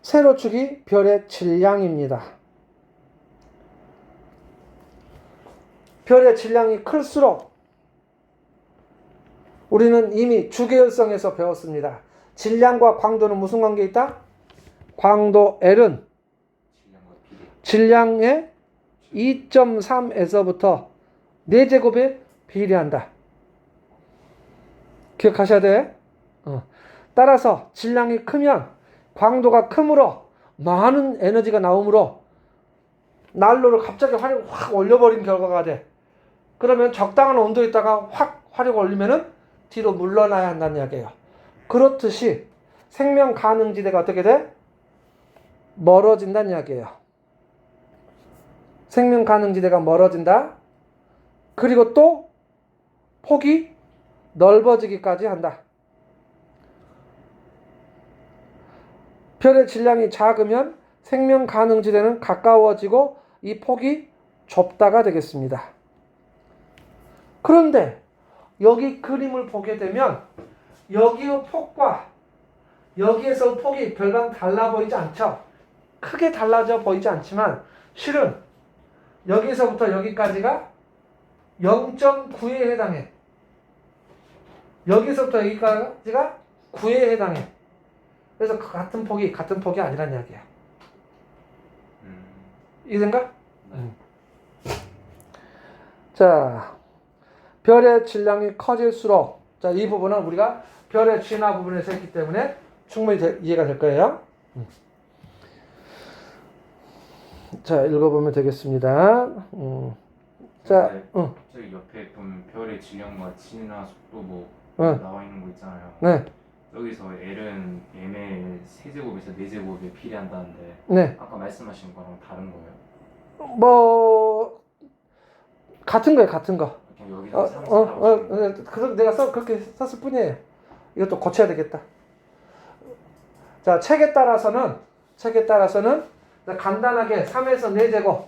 세로축이 별의 질량입니다. 별의 질량이 클수록 우리는 이미 주계열성에서 배웠습니다. 질량과 광도는 무슨 관계에 있다? 광도 L은 질량의 2.3에서부터 4제곱에 비례한다. 기억하셔야 돼. 따라서 질량이 크면 광도가 크므로 많은 에너지가 나오므로 난로를 갑자기 화력을 확 올려버린 결과가 돼. 그러면 적당한 온도에 있다가 확 화력을 올리면은 뒤로 물러나야 한다는 이야기예요. 그렇듯이 생명 가능지대가 어떻게 돼? 멀어진다는 이야기예요. 생명 가능지대가 멀어진다. 그리고 또 폭이 넓어지기까지 한다. 별의 질량이 작으면 생명 가능지대는 가까워지고 이 폭이 좁다가 되겠습니다. 그런데 여기 그림을 보게 되면 여기의 폭과 여기에서 폭이 별반 달라 보이지 않죠? 크게 달라져 보이지 않지만 실은 여기서부터 여기까지가 0.9에 해당해. 여기서부터 여기까지가 9에 해당해. 그래서 같은 폭이 아니란 이야기야. 이해된가? 네. 자, 별의 질량이 커질수록, 자, 이 부분은 우리가 별의 진화 부분에서 했기 때문에 충분히 이해가 될 거예요. 자, 읽어보면 되겠습니다. 자, 저기 옆에 보면 별의 질량과 진화 속도 뭐 응. 나와 있는 거 있잖아요. 네, 여기서 L은 m의 세제곱에서 4제곱에 비례한다는데 네. 아까 말씀하신 거랑 다른 거예요? 뭐, 같은 거예요, 같은 거. 그냥 여기서 상승하고 그래서 내가 그렇게 썼을 뿐이에요. 이것도 고쳐야 되겠다. 자, 책에 따라서는 간단하게 3에서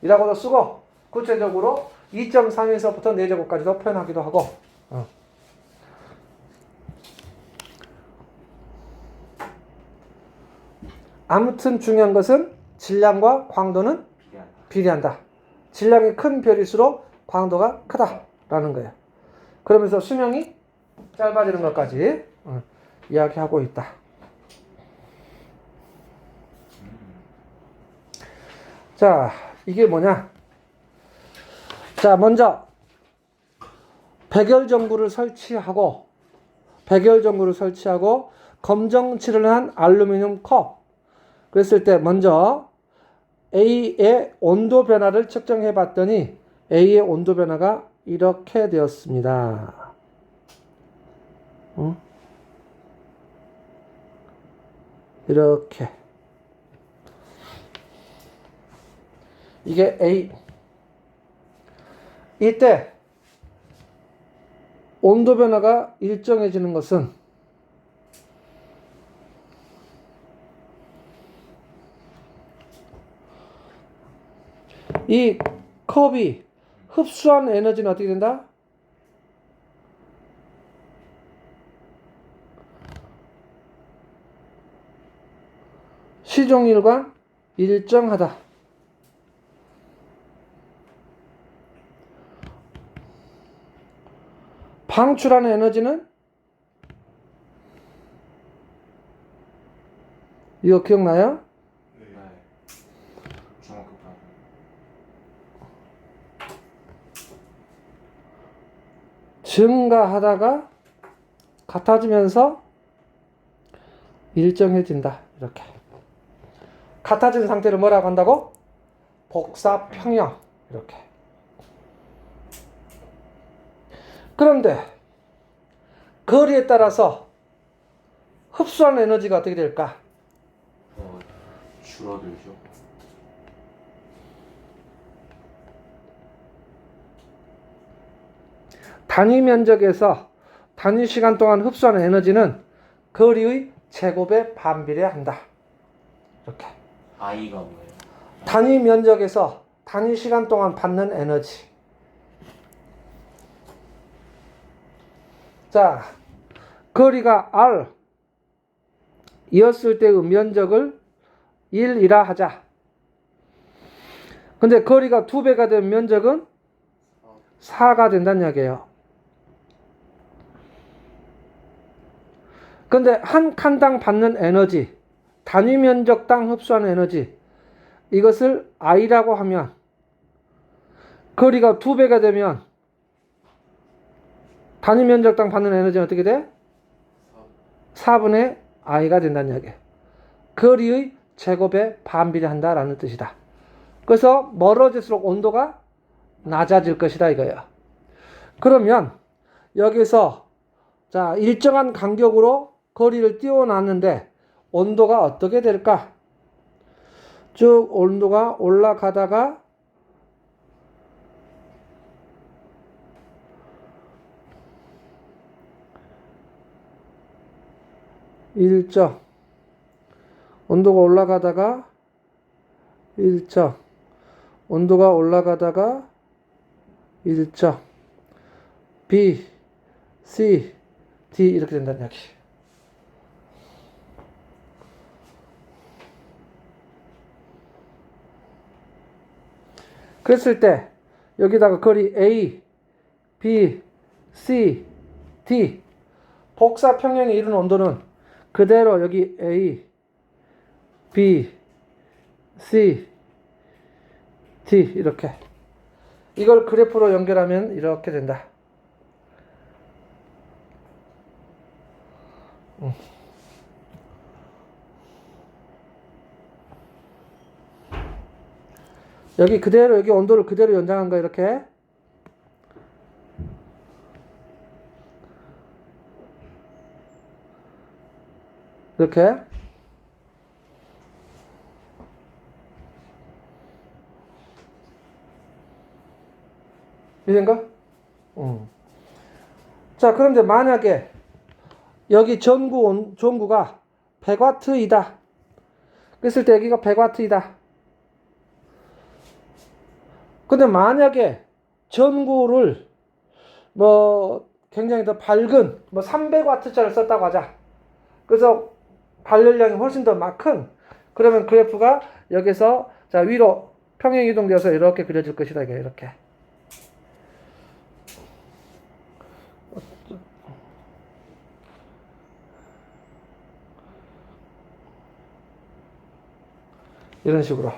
4제곱이라고도 쓰고, 구체적으로 2.3에서부터 4제곱까지도 표현하기도 하고, 아무튼 중요한 것은 질량과 광도는 비례한다. 질량이 큰 별일수록 광도가 크다라는 거예요. 그러면서 수명이 짧아지는 것까지 이야기하고 있다. 자, 이게 뭐냐? 자, 먼저 백열전구를 설치하고 검정칠을 한 알루미늄 컵. 그랬을 때 먼저 A의 온도 변화를 측정해 봤더니 A의 온도 변화가 이렇게 되었습니다. 이렇게. 이게 A. 이때 온도 변화가 일정해지는 것은 이 컵이 흡수한 에너지는 어떻게 된다? 시종일관 일정하다. 방출하는 에너지는 이거 기억나요? 네. 중학교과 증가하다가 같아지면서 일정해진다. 이렇게. 같아진 상태를 뭐라고 한다고? 복사평형. 이렇게. 그런데 거리에 따라서 흡수하는 에너지가 어떻게 될까? 줄어들죠. 단위 면적에서 단위 시간 동안 흡수하는 에너지는 거리의 제곱에 반비례한다. 이렇게. I가 뭐예요? 단위 면적에서 단위 시간 동안 받는 에너지. 자, 거리가 R 이었을 때의 면적을 1이라 하자. 근데 거리가 2배가 된 면적은 4가 된다는 이야기예요. 근데 한 칸당 받는 에너지, 단위 면적당 흡수하는 에너지, 이것을 I라고 하면 거리가 2배가 되면 단위 면적당 받는 에너지는 어떻게 돼? 4분의 I가 된다는 이야기예요. 거리의 제곱에 반비례한다라는 뜻이다. 그래서 멀어질수록 온도가 낮아질 것이다 이거예요. 그러면 여기서 자, 일정한 간격으로 거리를 띄워놨는데 온도가 어떻게 될까? 쭉 온도가 올라가다가 일정 온도가 올라가다가 일정 온도가 올라가다가 일정 B, C, D 이렇게 된다는 이야기. 그랬을 때 여기다가 거리 A, B, C, D 복사 평행에 이룬 온도는 그대로 여기 A, B, C, D 이렇게 이걸 그래프로 연결하면 이렇게 된다. 여기 그대로 여기 온도를 그대로 연장한 거 이렇게 이렇게 이된가? 자, 그런데 만약에 여기 전구가 100W이다. 그랬을 때 여기가 100W이다. 근데 만약에 전구를 뭐 굉장히 더 밝은 뭐 300W짜리를 썼다고 하자. 그래서 발열량이 훨씬 더 큰 그러면 그래프가 여기서 자 위로 평행 이동되어서 이렇게 그려질 것이다. 이렇게. 이런 식으로.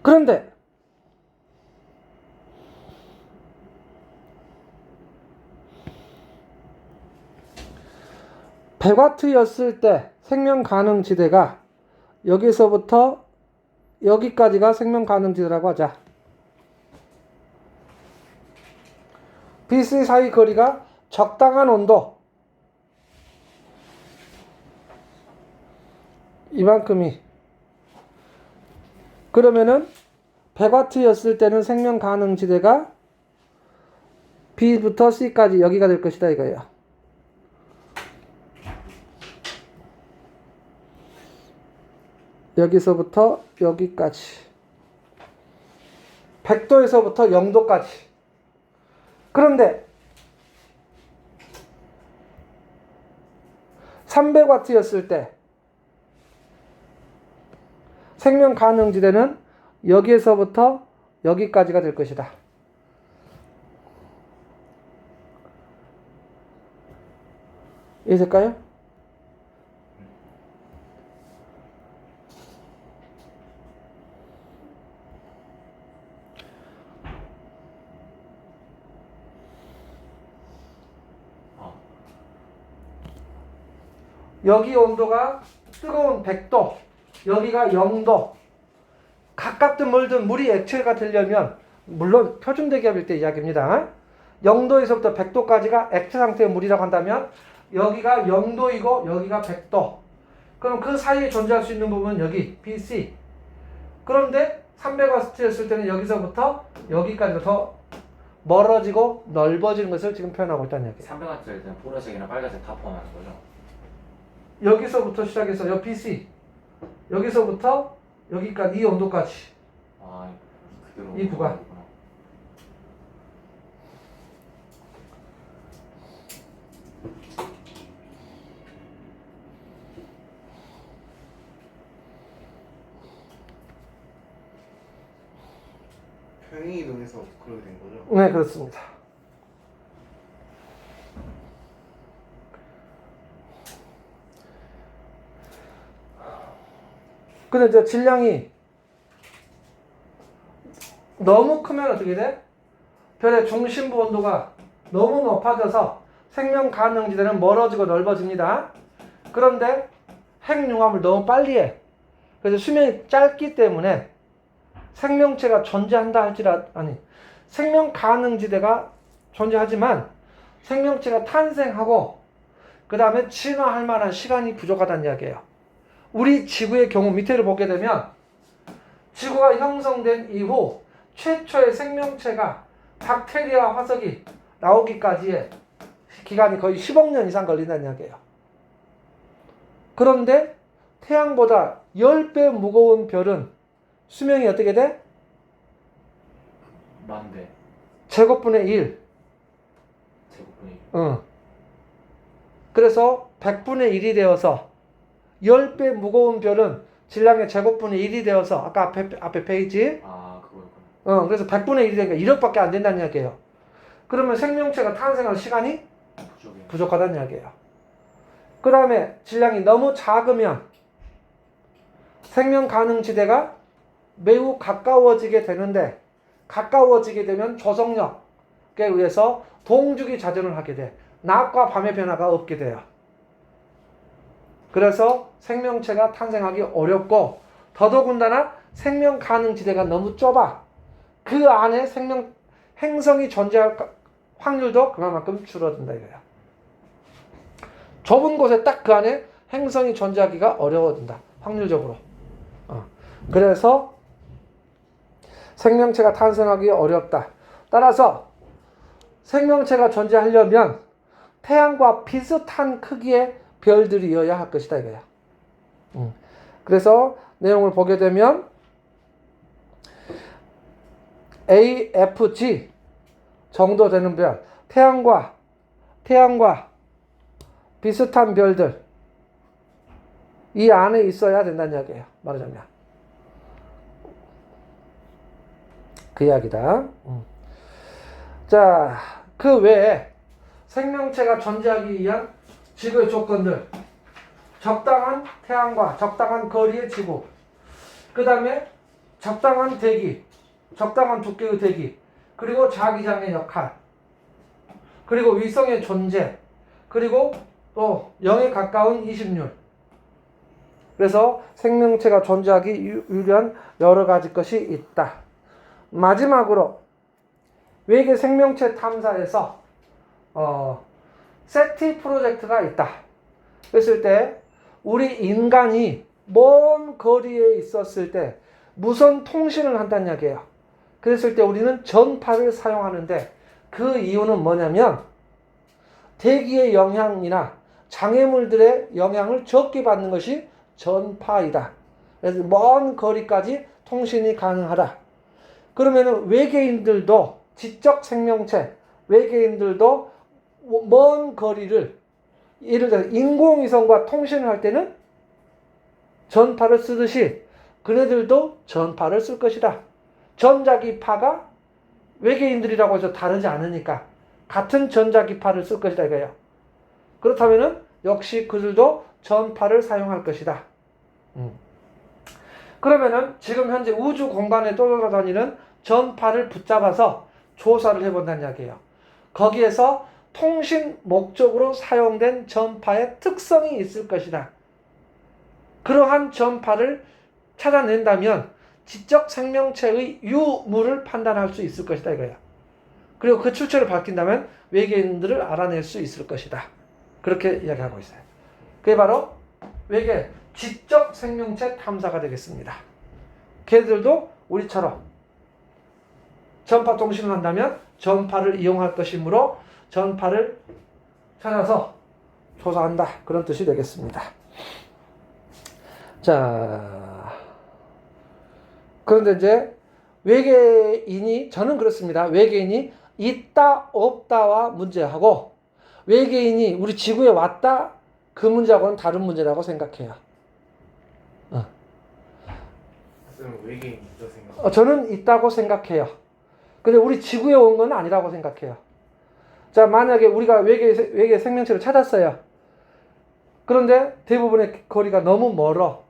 그런데 100W였을 때 생명 가능 지대가 여기서부터 여기까지가 생명 가능 지대라고 하자. BC 사이 거리가 적당한 온도 이만큼이 그러면은 100W였을 때는 생명 가능 지대가 B부터 C까지 여기가 될 것이다 이거예요. 여기서부터 여기까지 100도에서부터 0도까지. 그런데 300W였을 때 생명 가능 지대는 여기에서부터 여기까지가 될 것이다. 이해될까요? 여기 온도가 뜨거운 100도, 여기가 0도. 가깝든 멀든 물이 액체가 되려면 물론 표준대기압일 때 이야기입니다. 0도에서부터 100도까지가 액체 상태의 물이라고 한다면 여기가 0도이고 여기가 100도. 그럼 그 사이에 존재할 수 있는 부분은 여기 BC. 그런데 300W였을 때는 여기서부터 여기까지 더 멀어지고 넓어지는 것을 지금 표현하고 있다는 얘기예요. 300W일 때는 보라색이나 빨간색 다 포함하는 거죠? 여기서부터 시작해서 여기 BC. 여기서부터 여기까지 이 온도까지. 아, 그대로 이 구간. 평행 이동해서 그렇게 된 거죠? 네, 그렇습니다. 근데 이제 질량이 너무 크면 어떻게 돼? 별의 중심부 온도가 너무 높아져서 생명 가능 지대는 멀어지고 넓어집니다. 그런데 핵융합을 너무 빨리 해. 그래서 수명이 짧기 때문에 생명체가 존재한다 할지라도 생명 가능 지대가 존재하지만 생명체가 탄생하고 그 다음에 진화할 만한 시간이 부족하다는 이야기예요. 우리 지구의 경우 밑에를 보게 되면 지구가 형성된 이후 최초의 생명체가 박테리아와 화석이 나오기까지의 기간이 거의 10억 년 이상 걸린다는 이야기예요. 그런데 태양보다 10배 무거운 별은 수명이 어떻게 돼? 만대. 제곱분의 1. 제곱분의 1. 그래서 100분의 1이 되어서 10배 무거운 별은 질량의 제곱분의 1이 되어서 아까 앞에 페이지 그거였구나. 그래서 100분의 1이 되니까 1억밖에 안 된다는 이야기예요. 그러면 생명체가 탄생할 시간이 부족해. 부족하다는 이야기예요. 그 다음에 질량이 너무 작으면 생명 가능 지대가 매우 가까워지게 되는데 가까워지게 되면 조성력에 의해서 동주기 자전을 하게 돼. 낮과 밤의 변화가 없게 돼요. 그래서 생명체가 탄생하기 어렵고 더더군다나 생명 가능 지대가 너무 좁아. 그 안에 행성이 존재할 확률도 그만큼 줄어든다 이거예요. 좁은 곳에 딱 그 안에 행성이 존재하기가 어려워진다. 확률적으로. 그래서 생명체가 탄생하기 어렵다. 따라서 생명체가 존재하려면 태양과 비슷한 크기의 별들이어야 할 것이다 이거야. 그래서 내용을 보게 되면 AFG 정도 되는 별, 태양과 비슷한 별들 이 안에 있어야 된다는 이야기예요. 말하자면 그 이야기다. 자, 그 외에 생명체가 존재하기 위한 지구의 조건들, 적당한 태양과 적당한 거리의 지구, 그 다음에 적당한 대기, 적당한 두께의 대기, 그리고 자기장의 역할, 그리고 위성의 존재, 그리고 또 0에 가까운 이식률. 그래서 생명체가 존재하기 유리한 여러 가지 것이 있다. 마지막으로 외계 생명체 탐사에서 세티 프로젝트가 있다. 그랬을 때 우리 인간이 먼 거리에 있었을 때 무선 통신을 한다는 이야기예요. 그랬을 때 우리는 전파를 사용하는데 그 이유는 뭐냐면 대기의 영향이나 장애물들의 영향을 적게 받는 것이 전파이다. 그래서 먼 거리까지 통신이 가능하다. 그러면은 외계인들도 지적 생명체, 외계인들도 먼 거리를 예를 들어 인공위성과 통신을 할 때는 전파를 쓰듯이 그네들도 전파를 쓸 것이다. 전자기파가 외계인들이라고 해서 다르지 않으니까 같은 전자기파를 쓸 것이다 이거예요. 그렇다면은 역시 그들도 전파를 사용할 것이다. 그러면은 지금 현재 우주 공간에 떠돌아다니는 전파를 붙잡아서 조사를 해본다는 이야기예요. 거기에서 통신 목적으로 사용된 전파의 특성이 있을 것이다. 그러한 전파를 찾아낸다면 지적 생명체의 유무를 판단할 수 있을 것이다 이거야. 그리고 그 출처를 밝힌다면 외계인들을 알아낼 수 있을 것이다. 그렇게 이야기하고 있어요. 그게 바로 외계 지적 생명체 탐사가 되겠습니다. 걔들도 우리처럼 전파 통신을 한다면 전파를 이용할 것이므로 전파를 찾아서 조사한다. 그런 뜻이 되겠습니다. 자, 그런데 이제 외계인이, 저는 그렇습니다. 외계인이 있다 없다와 문제하고 외계인이 우리 지구에 왔다 그 문제하고는 다른 문제라고 생각해요. 외계인 있다 생각. 저는 있다고 생각해요. 근데 우리 지구에 온 건 아니라고 생각해요. 자, 만약에 우리가 외계 생명체를 찾았어요. 그런데 대부분의 거리가 너무 멀어.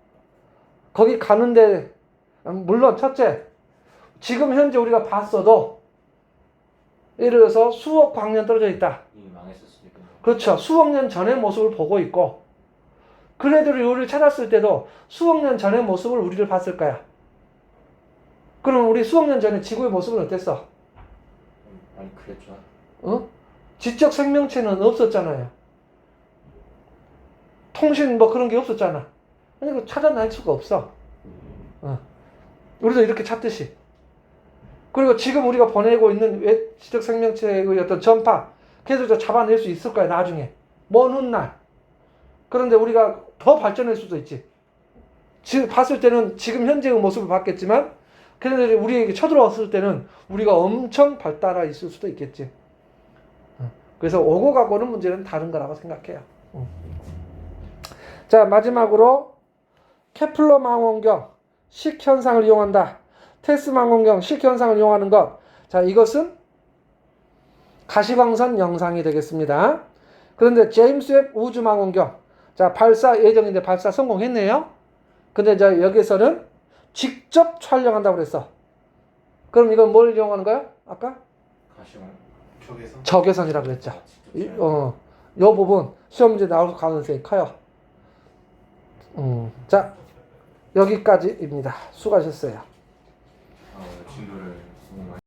거기 가는데 물론 첫째, 지금 현재 우리가 봤어도 예를 들어서 수억 광년 떨어져 있다. 이미 망했을 수도 있겠네요. 그렇죠. 수억 년 전의 모습을 보고 있고 그네들이 우리를 찾았을 때도 수억 년 전의 모습을 우리를 봤을 거야. 그럼 우리 수억 년 전에 지구의 모습은 어땠어? 많이 그랬죠. 지적 생명체는 없었잖아요. 통신 뭐 그런 게 없었잖아. 그러니까 찾아낼 수가 없어. 우리도 이렇게 찾듯이. 그리고 지금 우리가 보내고 있는 지적 생명체의 어떤 전파, 걔들도 잡아낼 수 있을 거야 나중에. 먼 훗날. 그런데 우리가 더 발전할 수도 있지. 지금 봤을 때는 지금 현재의 모습을 봤겠지만 걔네들이 우리에게 쳐들어왔을 때는 우리가 엄청 발달해 있을 수도 있겠지. 그래서 오고 가고는 문제는 다른 거라고 생각해요. 자, 마지막으로 케플러 망원경 식현상을 이용한다. 테스 망원경 식현상을 이용하는 것. 자, 이것은 가시광선 영상이 되겠습니다. 그런데 제임스 웹 우주 망원경. 자, 발사 예정인데 발사 성공했네요. 근데 이제 여기서는 직접 촬영한다고 그랬어. 그럼 이건 뭘 이용하는 거야? 아까? 가시원. 적외선. 적외선이라고 그랬죠. 요 부분 시험 문제 나올 가능성이 커요. 자, 여기까지입니다. 수고하셨어요. 진도를 너무 많이